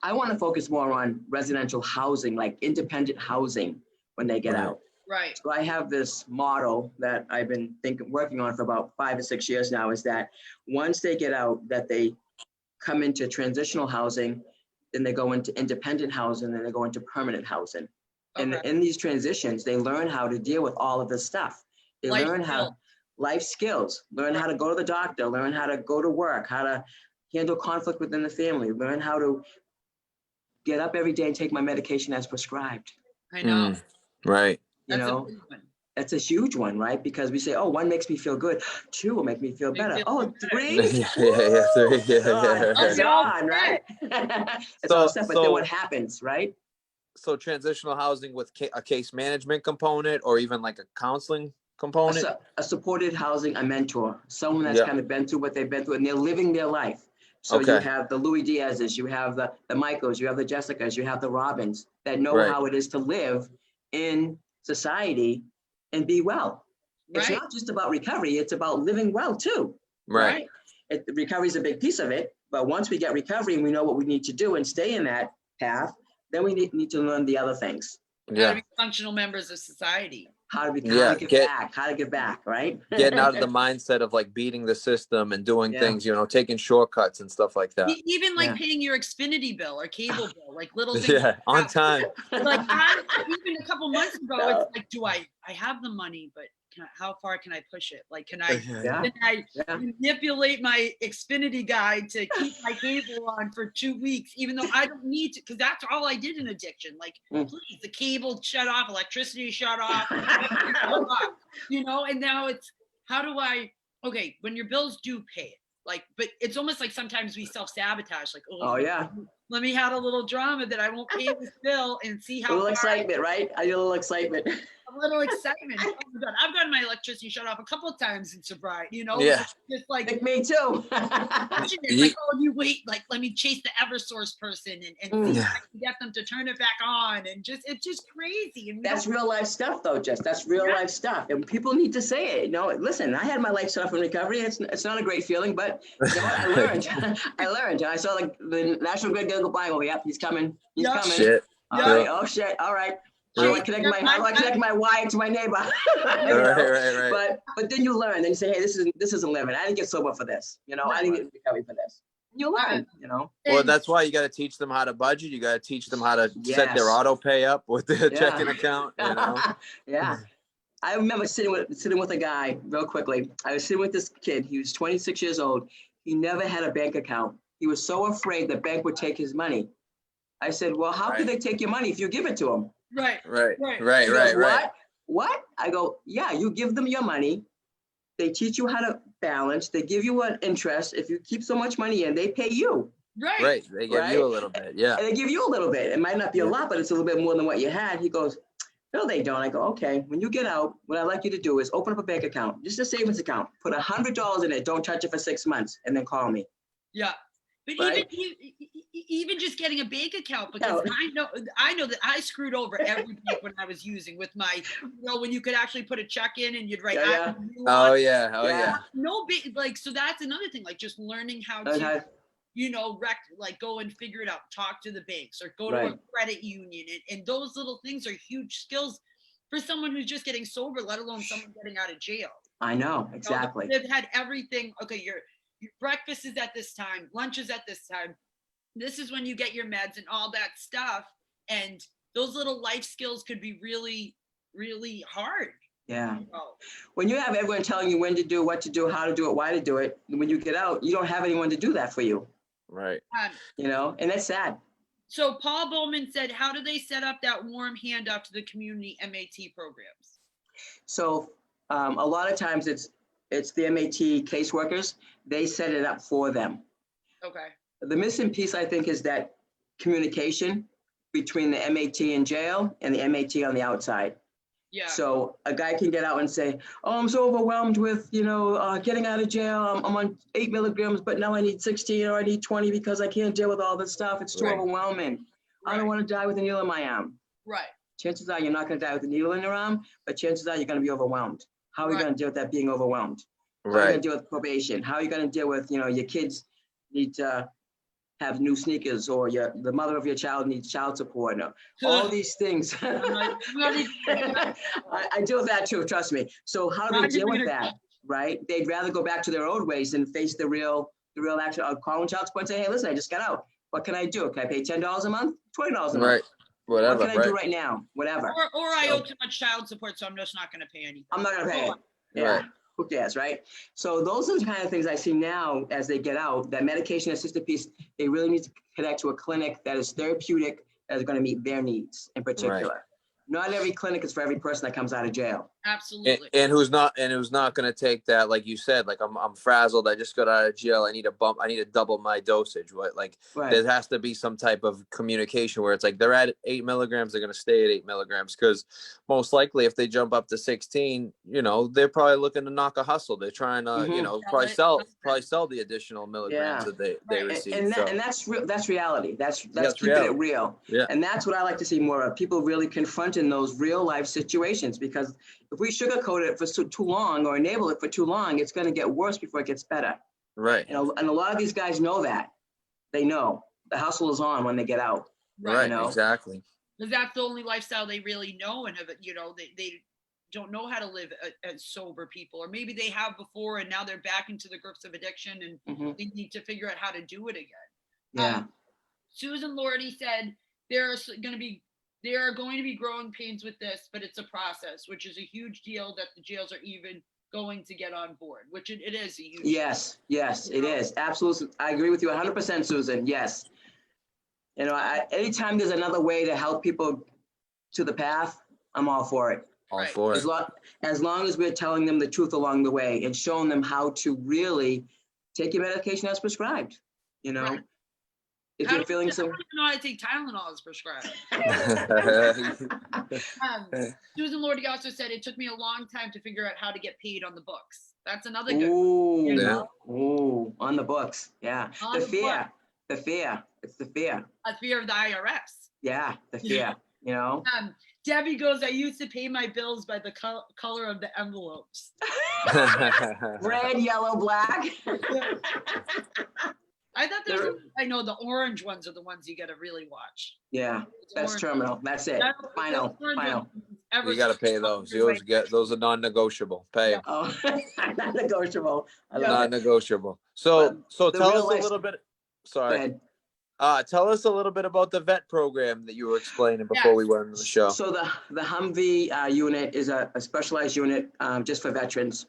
I want to focus more on residential housing, like independent housing when they get out. Right. So I have this model that I've been working on for about 5 or 6 years now, is that once they get out, that they come into transitional housing, then they go into independent housing, then they go into permanent housing. And in these transitions, they learn how to deal with all of this stuff. They learn how life skills, learn how to go to the doctor, learn how to go to work, how to handle conflict within the family, learn how to get up every day and take my medication as prescribed. I know. Right. You know, that's a huge one, right? Because we say, oh, 1 makes me feel good, 2 will make me feel better. Oh, 3? Yeah, 3. That's on, right? It's all stuff, but then what happens, right? So transitional housing with a case management component, or even like a counseling component? A supported housing, a mentor, someone that's kind of been through what they've been through and they're living their life. So you have the Louis Diaz's, you have the Michaels, you have the Jessicas, you have the Robins that know how it is to live in society and be well. It's not just about recovery, it's about living well too. Right? Recovery is a big piece of it, but once we get recovery and we know what we need to do and stay in that path, then we need to learn the other things. How to be functional members of society. How to give back, right? Getting out of the mindset of like beating the system and doing things, you know, taking shortcuts and stuff like that. Even like paying your Xfinity bill or cable bill, like little things. Yeah, on time. Like even a couple months ago, it's like, I have the money, but how far can I push it? Like, can I manipulate my Xfinity guide to keep my cable on for 2 weeks, even though I don't need to, because that's all I did in addiction. Like, please, the cable shut off, electricity shut off, you know, and now it's, how do I, when your bills do pay it, like, but it's almost like sometimes we self-sabotage, like, let me have a little drama that I won't pay this bill and see how. A little excitement, right? A little excitement. A little excitement. Oh my God, I've gotten my electricity shut off a couple of times in sobriety, you know? Just like me too. It's like, oh, you wait, like, let me chase the Eversource person and see if I can get them to turn it back on. And it's just crazy. And that's real life stuff though, Jess. That's real life stuff. And people need to say it. You know, listen, I had my life stuff in recovery. It's not a great feeling, but you know what? I learned. I learned. I saw like the National Grid go by. Oh, yep, he's coming. He's coming. Shit. All right. Oh shit. All right. How do I connect my wire to my neighbor? Right. But then you learn. Then you say, hey, this isn't living. I didn't get sober for this. You know, I didn't get recovery for this. You learn. You know. Well, that's why you got to teach them how to budget. You got to teach them how to set their auto pay up with their checking account. You know. I remember sitting with a guy real quickly. I was sitting with this kid. He was 26 years old. He never had a bank account. He was so afraid the bank would take his money. I said, well, how could they take your money if you give it to them? Right. What? what? I go, yeah, you give them your money. They teach you how to balance. They give you an interest. If you keep so much money in, they pay you. Right. Right. They give Right. you a little bit. Yeah. And they give you a little bit. It might not be a Yeah. lot, but it's a little bit more than what you had. He goes, no, they don't. I go, okay, when you get out, what I'd like you to do is open up a bank account, just a savings account, put $100 in it, don't touch it for 6 months, and then call me. Yeah. But Right. even just getting a bank account, because I know that I screwed over every bank when I was using with my, when you could actually put a check in and you'd write. Yeah. Oh yeah. Oh Yeah. yeah. No big, like, so that's another thing, like just learning how And to, I- like go and figure it out, talk to the banks or go to Right. a credit union. And those little things are huge skills for someone who's just getting sober, let alone someone getting out of jail. I know, exactly. They've had everything. Okay, your breakfast is at this time, lunch is at this time. This is when you get your meds and all that stuff. And those little life skills could be really, really hard. Yeah. Oh, When you have everyone telling you when to do, what to do, how to do it, why to do it, when you get out, you don't have anyone to do that for you, Right. and that's sad. So Paul Bowman said, how do they set up that warm handoff to the community MAT programs? So a lot of times it's the MAT caseworkers, they set it up for them. Okay. The missing piece, I think, is that communication between the MAT in jail and the MAT on the outside. Yeah. So a guy can get out and say, oh, I'm so overwhelmed with, getting out of jail. I'm on 8 milligrams, but now I need 16 or I need 20 because I can't deal with all this stuff. It's too Right. overwhelming. I don't want to die with a needle in my arm. Right. Chances are you're not going to die with a needle in your arm, but chances are you're going to be overwhelmed. How are you Right. going to deal with that being overwhelmed? How are you Right. going to deal with probation? How are you going to deal with, your kids need to have new sneakers, or the mother of your child needs child support, or all these things. I deal with that too, trust me. So how do they deal with that, right? They'd rather go back to their old ways and face the real action of calling child support and say, hey, listen, I just got out. What can I do? Can I pay $10 a month? $20 a month? Right. Whatever. What can I do Right. right now? Whatever. Or I owe too much child support, so I'm just not going to pay anything. I'm not gonna pay it. Right. Yeah, who cares, right? So those are the kind of things I see now as they get out, that medication assisted piece, they really need to connect to a clinic that is therapeutic, that is gonna meet their needs in particular. Not every clinic is for every person that comes out of jail. Absolutely. And who's not going to take that, like you said, like I'm frazzled, I just got out of jail, I need to double my dosage. What, like Right. there has to be some type of communication where it's like they're at 8 milligrams, they're going to stay at 8 milligrams, because most likely if they jump up to 16, they're probably looking to knock a hustle. They're trying to, Mhm. probably sell the additional milligrams Yeah. that they Right. receive. And So, that's real. That's reality. That's That's keeping reality. it real. Yeah. And that's what I like to see more of. People really confronting those real life situations, because if we sugarcoat it for too long or enable it for too long, it's going to get worse before it gets better. right. And a lot of these guys know that. They know the hustle is on when they get out. Right. know? Exactly. Because that's the only lifestyle they really know, and they don't know how to live as sober people, or maybe they have before and now they're back into the grips of addiction, and Mhm. they need to figure out how to do it again. Yeah. Susan Lordy said there are going to be growing pains with this, but it's a process, which is a huge deal that the jails are even going to get on board, which it is a huge Yes, it is. Absolutely. I agree with you 100%, Susan. Yes. Anytime there's another way to help people to the path, I'm all for it. All Right. for it. As long as we're telling them the truth along the way and showing them how to really take your medication as prescribed. Right. If How you're do feeling I some, don't even know how to take Tylenol as prescribed. Susan Lordy also said it took me a long time to figure out how to get paid on the books. That's another good one. ooh, Yeah. ooh, on the books. Yeah. On The the fear. It's the fear. A fear of the IRS. Yeah, the fear, Debbie goes, I used to pay my bills by the color of the envelopes. Red, yellow, black. I thought I know the orange ones are the ones you got to really watch. Yeah, that's Orange. terminal. That's it. Final. You got to pay those. Those are non-negotiable. Pay them. Oh, not negotiable. I love it. Non-negotiable. So the tell real us a life- little bit. Go Sorry. ahead. Tell us a little bit about the vet program that you were explaining before we went on the show. So the Humvee unit is a specialized unit just for veterans.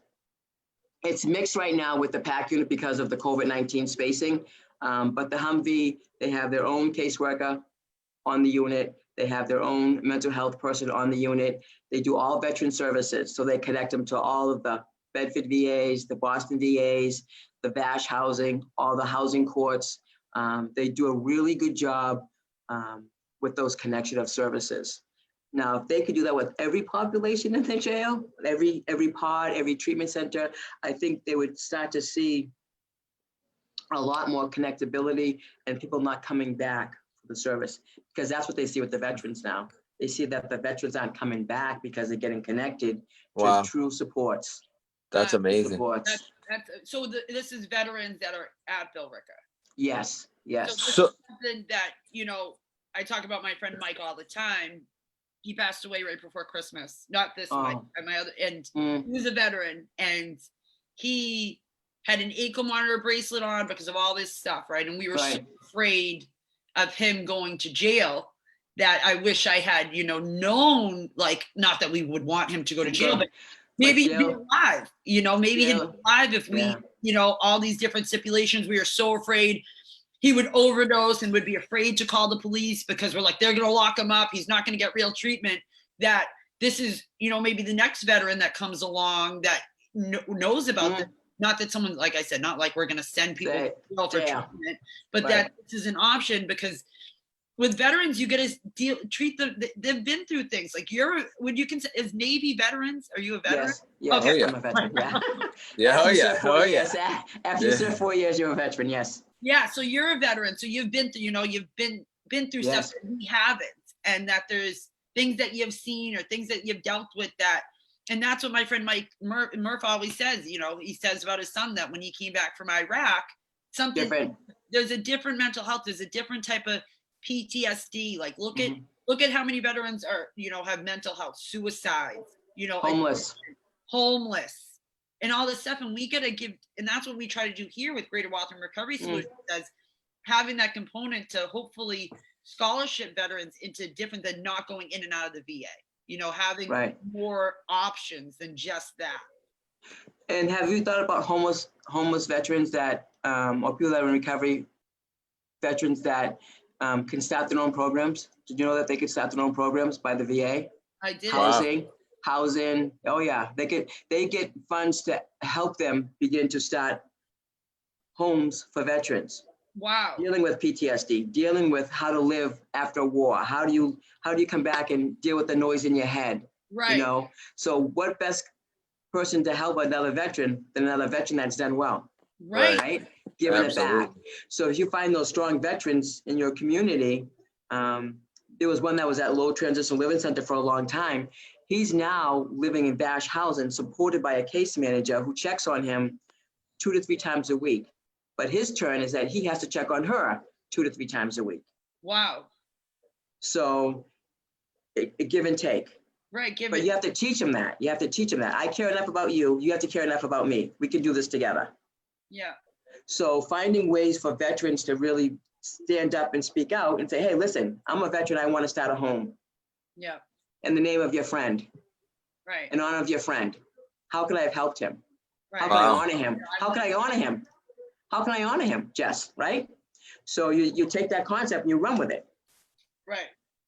It's mixed right now with the PAC unit because of the COVID-19 spacing. But the Humvee, they have their own caseworker on the unit. They have their own mental health person on the unit. They do all veteran services. So they connect them to all of the Bedford VAs, the Boston VAs, the VASH housing, all the housing courts. They do a really good job with those connection of services. Now, if they could do that with every population in the jail, every pod, every treatment center, I think they would start to see a lot more connectability and people not coming back for the service, because that's what they see with the veterans now. They see that the veterans aren't coming back because they're getting connected to Wow. true supports. That's amazing. Supports. So this is veterans that are at Billerica. Yes, yes. So this is something that, you know, I talk about my friend Mike all the time. He passed away right before Christmas. Not this Mike, and my other, and he was a veteran, and he had an ankle monitor bracelet on because of all this stuff, right? And we were so afraid of him going to jail that I wish I had, you know, known, like, not that we would want him to go to jail, but maybe he'd be alive, you know, maybe he'd be alive if we, you know, all these different stipulations. We were so afraid he would overdose and would be afraid to call the police because we're like, they're going to lock him up. He's not going to get real treatment. That this is, you know, maybe the next veteran that comes along that knows about this. Not that someone, like I said, not like we're going to send people to jail for treatment, but that this is an option, because with veterans, you get to treat they've been through things. Like would you consider, as Navy veterans, are you a veteran? Yes. Yes. Okay. I'm a veteran. Yeah. After you serve 4 years, you're a veteran. Yes. Yeah. So you're a veteran. So you've been through, you know, you've been through stuff that we haven't, and that there's things that you've seen or things that you've dealt with that. And that's what my friend Mike Murph always says. You know, he says about his son that when he came back from Iraq, there's a different mental health. There's a different type of PTSD. Like look at how many veterans are, you know, have mental health, suicides, you know, homeless and all this stuff. And we got to give, and that's what we try to do here with Greater Waltham Recovery Solutions, as having that component to hopefully scholarship veterans into different than not going in and out of the VA, you know, having more options than just that. And have you thought about homeless veterans that, or people that are in recovery, veterans that can start their own programs? Did you know that they could start their own programs by the VA? I did. Housing. Oh yeah, they get funds to help them begin to start homes for veterans. Wow. Dealing with PTSD, dealing with how to live after a war. How do you come back and deal with the noise in your head? Right. You know, so what best person to help another veteran than another veteran that's done well? Right. Giving it back. So if you find those strong veterans in your community, there was one that was at Low Transition Living Center for a long time. He's now living in VASH housing, supported by a case manager who checks on him 2 to 3 times a week. But his turn is that he has to check on her 2 to 3 times a week. Wow. So it give and take. Right. But you have to teach him that. You have to teach him that. I care enough about you. You have to care enough about me. We can do this together. Yeah. So finding ways for veterans to really stand up and speak out and say, hey, listen, I'm a veteran. I want to start a home. Yeah. In the name of your friend. Right. In honor of your friend. How could I have helped him? Right. How can I honor him? How can I honor him? How can I honor him, Jess, right? So you take that concept and you run with it. Right.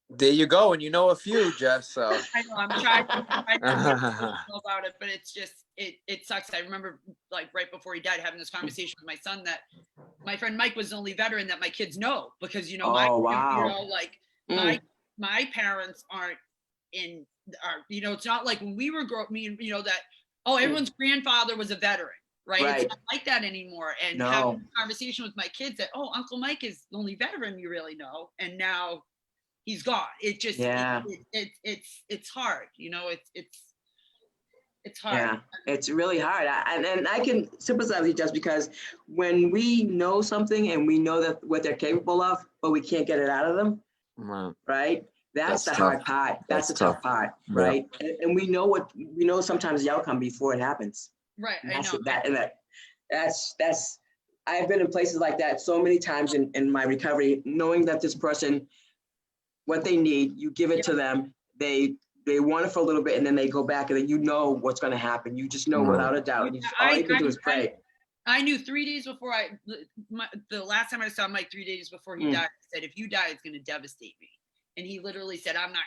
There you go. And you know a few, Jess, so. I know, I'm trying to know about it, but it's just, it sucks. I remember like right before he died having this conversation with my son that my friend Mike was the only veteran that my kids know, because, you know, my parents aren't you know, it's not like when we were growing, you know, that, everyone's grandfather was a veteran. Right. It's not like that anymore. And having a conversation with my kids that, Uncle Mike is the only veteran you really know. And now he's gone. It just, it's hard. You know, it's hard. Yeah, it's really hard. And I can sympathize with you just because when we know something and we know that what they're capable of, but we can't get it out of them. Right. That's the hard part. That's the tough part. Right. And we know sometimes the outcome before it happens. Right. I know. That's I've been in places like that so many times in my recovery, knowing that this person, what they need, you give it to them, they want it for a little bit and then they go back and then you know what's going to happen. You just know without a doubt. All you can do is pray. I knew 3 days before the last time I saw Mike 3 days before he died, I said, if you die, it's going to devastate me. and he literally said, "I'm not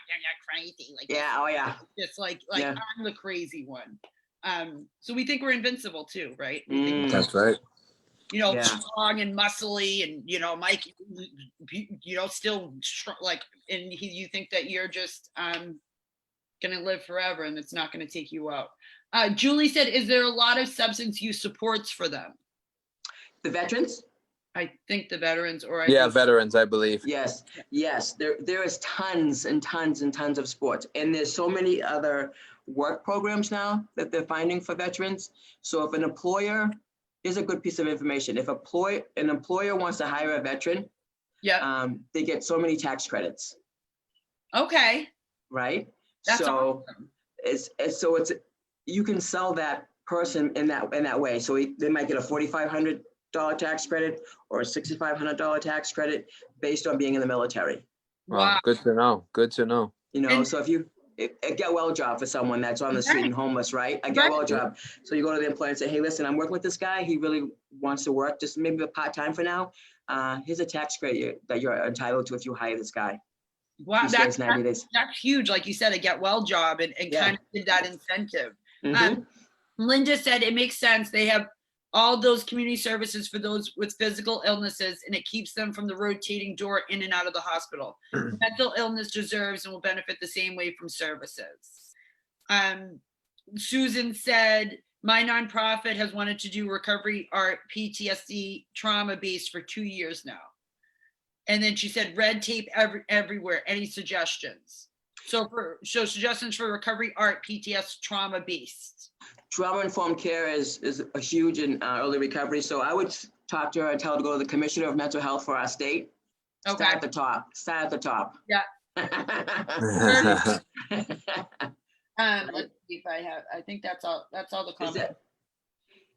crazy." Like, Yeah. Oh yeah. just like Yeah. I'm the crazy one. So we think we're invincible too, right? We think, That's right. Yeah. strong and muscly, and Mike, still strong, like, and you think that you're just gonna live forever, and it's not gonna take you out. Julie said, "Is there a lot of substance use supports for them?" The veterans? I think the veterans, or Veterans, I believe. Yes. Yes. There is tons and tons and tons of sports, and there's so many other work programs now that they're finding for veterans. So if an employer, here's a good piece of information. If an employer wants to hire a veteran, they get so many tax credits. Okay. Right. That's so awesome. it's you can sell that person in that way. So they might get a $4,500 tax credit or a $6,500 tax credit based on being in the military. Wow. Good to know. Good to know. So if a get well job for someone that's on the street and homeless, right? A get well job. So you go to the employer and say, "Hey, listen, I'm working with this guy. He really wants to work, just maybe a part-time for now. Here's a tax credit that you're entitled to if you hire this guy." Wow, that's 90 days. That's huge. Like you said, a get well job and kind of did that incentive. Mm-hmm. Linda said it makes sense. They have all those community services for those with physical illnesses, and it keeps them from the rotating door in and out of the hospital. Mental illness deserves and will benefit the same way from services. Susan said, "My nonprofit has wanted to do recovery art PTSD trauma based for 2 years now." And then she said, "Red tape everywhere. Any suggestions?" So suggestions for recovery art PTSD trauma based. Trauma-informed care is a huge in early recovery. So I would talk to her and tell her to go to the Commissioner of Mental Health for our state. Okay. Start at the top. Yeah. Let's see if I think that's all the comments.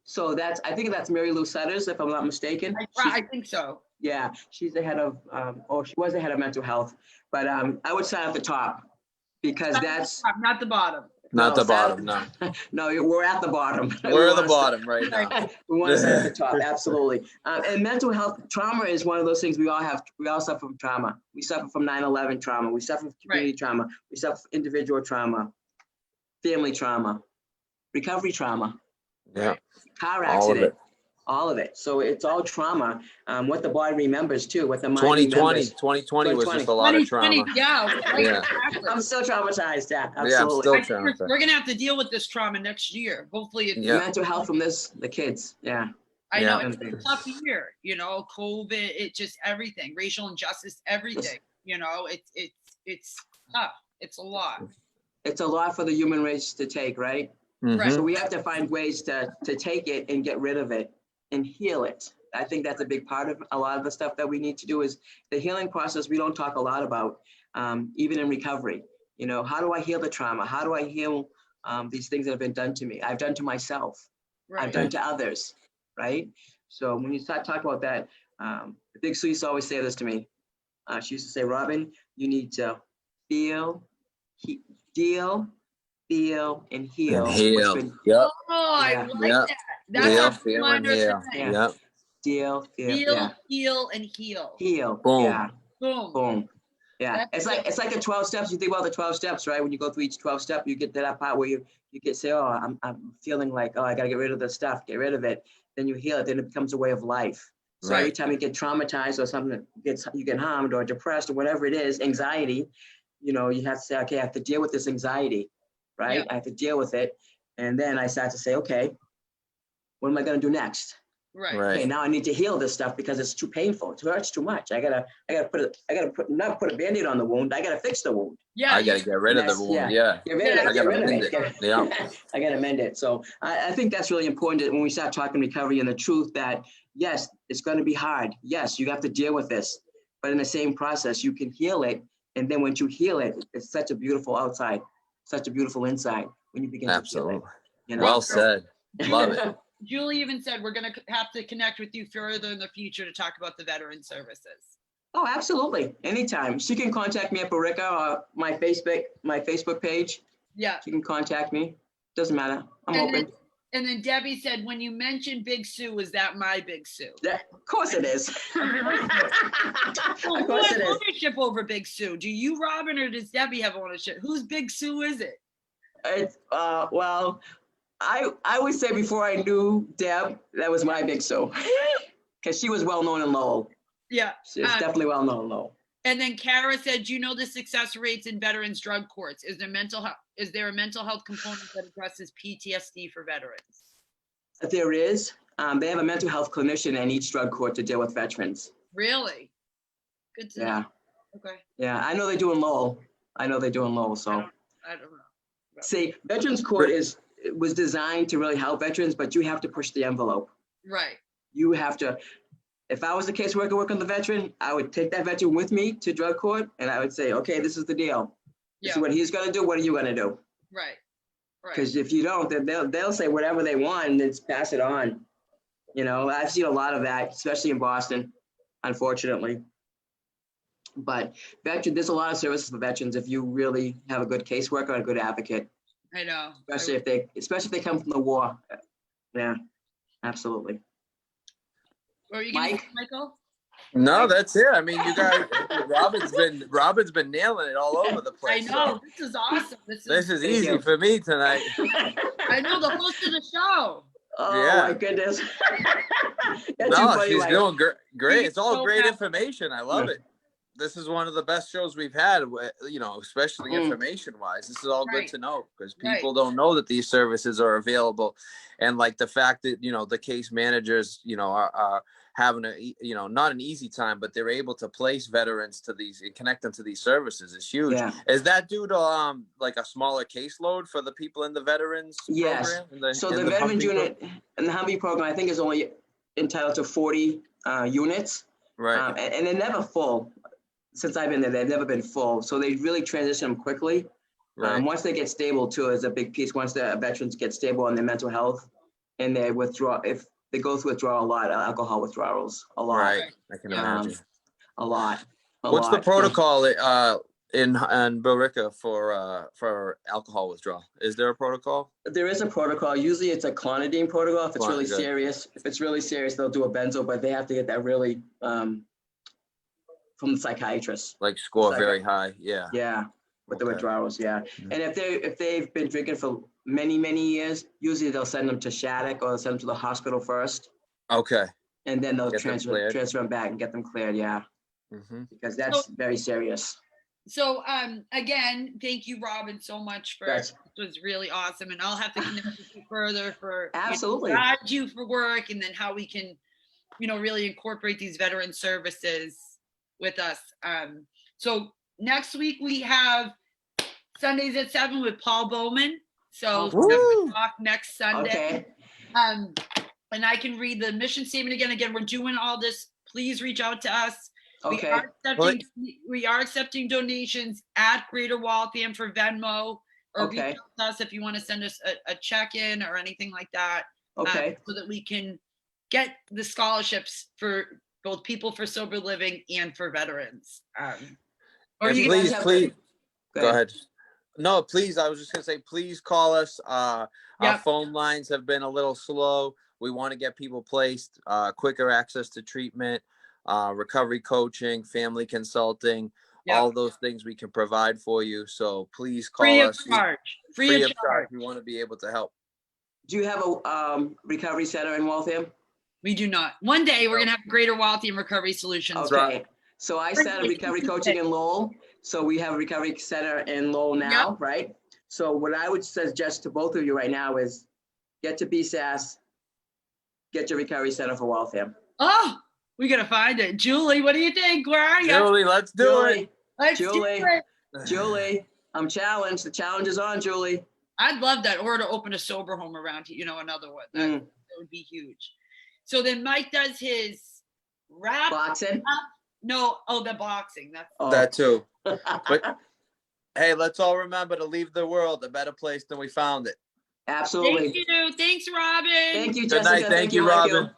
So I think that's Mary Lou Sutters, if I'm not mistaken. I think so. Yeah, she's the head of, she was the head of mental health, but I would start at the top because that's. Not the bottom. Not the bottom, no. No, we're at the bottom. We're at the bottom right now. We want to start at the top, absolutely. And mental health trauma is one of those things we all suffer from trauma. We suffer from 9/11 trauma. We suffer from community trauma. We suffer from individual trauma, family trauma, recovery trauma. Yeah. Car accident. All of it. So it's all trauma. What the body remembers too, what the mind 2020 was just a lot of trauma. Yeah. Exactly. I'm still traumatized. Yeah, absolutely. Yeah, I'm still traumatized. We're gonna have to deal with this trauma next year. Hopefully, it's mental health from the kids. Yeah. I know it's a tough year. COVID, it just everything, racial injustice, everything. It's tough. It's a lot. It's a lot for the human race to take, right? Right. So we have to find ways to take it and get rid of it and heal it. I think that's a big part of a lot of the stuff that we need to do is the healing process. We don't talk a lot about, even in recovery. How do I heal the trauma? How do I heal these things that have been done to me? I've done to myself. Right. I've done to others, right? So when you start talking about that, the big sis used to always say this to me. She used to say, "Robin, you need to feel, deal, and heal." Yep. Oh, I like that. That's feel, and heal. Yep. Deal, heal, and heal. Heal. Boom. Yeah. Boom. Yeah. It's like the 12 steps. You think about the 12 steps, right? When you go through each 12 step, you get to that part where you get say, "Oh, I'm feeling like, I gotta get rid of this stuff, get rid of it." Then you heal it, then it becomes a way of life. So every time you get traumatized or something you get harmed or depressed or whatever it is, anxiety, you have to say, "Okay, I have to deal with this anxiety." Right? Yeah. I have to deal with it. And then I start to say, "Okay, what am I going to do next?" Right. Okay, now I need to heal this stuff because it's too painful. It hurts too much. I gotta not put a Band-Aid on the wound. I gotta fix the wound. Yeah. I gotta get rid of the wound. Yeah. Get rid of it. I gotta mend it. Yeah. I gotta mend it. So I think that's really important when we start talking recovery and the truth that, yes, it's going to be hard. Yes, you have to deal with this. But in the same process, you can heal it. And then once you heal it, it's such a beautiful outside, such a beautiful inside when you begin to heal it. Well said. Love it. Julie even said we're going to have to connect with you further in the future to talk about the veteran services. Oh, absolutely. Anytime. She can contact me at Billerica or my Facebook page. Yeah. She can contact me. Doesn't matter. I'm open. And then Debbie said, when you mentioned Big Sue, is that my Big Sue? Yeah, of course it is. Well, Of who course has it is. ownership over Big Sue? Do you, Robin, or does Debbie have ownership? Whose Big Sue is it? Well, I would say before I knew Deb, that was my Big Sue. Because she was well known in Lowell. Yeah. She's definitely well known in Lowell. And then Kara said, do you know the success rates in veterans drug courts? Is there a mental health component that addresses PTSD for veterans? There is. They have a mental health clinician in each drug court to deal with veterans. Really? Good to Yeah. know. Okay. Yeah, I know they do in Lowell. So I don't know. see, Veterans Court was designed to really help veterans, but you have to push the envelope. Right. You have to. If I was a caseworker working on the veteran, I would take that veteran with me to drug court, and I would say, okay, this is the deal. This Yeah. is what he's going to do. What are you going to do? Right. Right. Because if you don't, then they'll say whatever they want and then pass it on. You know, I've seen a lot of that, especially in Boston, unfortunately. But there's a lot of services for veterans if you really have a good caseworker and a good advocate, I know. especially if they come from the war. Yeah, absolutely. What were you gonna say, Mike? Michael? No, that's it. I mean, you guys, Robin's been nailing it all over the I place. know. So This is awesome. this is Thank easy you. for me tonight. I know the host of the show. Oh Yeah. my goodness. That's too No, funny, she's Mike. doing great. She's It's all so great happy. information. I love it. This is one of the best shows we've had, especially information wise. This is all Right. good to know because Right. people don't know that these services are available. And like the fact that, the case managers, are having not an easy time, but they're able to place veterans to these and connect them to these services is huge. Yeah. Is that due to like a smaller caseload for the people in the veterans Yes. program? So the veterans Humvee unit and the Humvee program, I think, is only entitled to 40 units. Right. And they're never full. Since I've been there, they've never been full. So they really transition them quickly. Right. Once they get stable, too, is a big piece. Once the veterans get stable on their mental health and they withdraw, if they go through withdrawal a lot, alcohol withdrawals, a lot. Right. I can imagine. A lot. What's the protocol in Billerica for alcohol withdrawal? Is there a protocol? There is a protocol. Usually it's a clonidine protocol. If it's really Good. serious, they'll do a benzo, but they have to get that really from the psychiatrist. Like score Like- very high. Yeah. Yeah, with the Okay. withdrawals. Yeah, Mhm. and if they've been drinking for many years, usually they'll send them to Shattuck or they'll send them to the hospital first, Okay. and then they'll Get them transfer cleared. them back and get them cleared. Yeah, Hmm. because that's very serious. So again, thank you, Robin, so much for That's- it was really awesome. And I'll have to connect with you further for Absolutely. guide you for work and then how we can, really incorporate these veteran services with us. So next week we have Sundays at 7 with Paul Bowman. So Woo! 7 o'clock next Sunday. Okay. And I can read the mission statement again. Again, we're doing all this. Please reach out to us. Okay. We are accepting donations at Greater Waltham for Venmo, or reach Okay. out to us if you want to send us a check-in or anything like that. Okay. So that we can get the scholarships for both people for sober living and for veterans. Or And you guys please, have- go ahead. No, please. I was just gonna say, please call us. Our Yep. phone lines have been a little slow. We want to get people placed, quicker access to treatment, recovery coaching, family consulting, Yep. all those things we can provide for you. So please call free of us. charge. Free of charge. We want to be able to help. Do you have a recovery center in Waltham? We do not. One day we're gonna have Greater Waltham Recovery Solutions. Okay. So I started recovery coaching in Lowell. So we have a recovery center in Lowell now, right? So what I would suggest to both of you right now is get to BSAS, get your recovery center for Waltham. Oh, we gotta find it. Julie, what do you think? Where are you? Julie, let's do it. Let's Julie. do it. Julie, I'm challenged. The challenge is on, Julie. I'd love that, or to open a sober home around here, another one. That would be huge. So then Mike does his rap. Boxing. No, the boxing. That's Oh. That too. But hey, let's all remember to leave the world a better place than we found it. Absolutely. Thank you. Thanks, Robin. Thank you, Good Jessica. night. Thank you, Michael. Robin.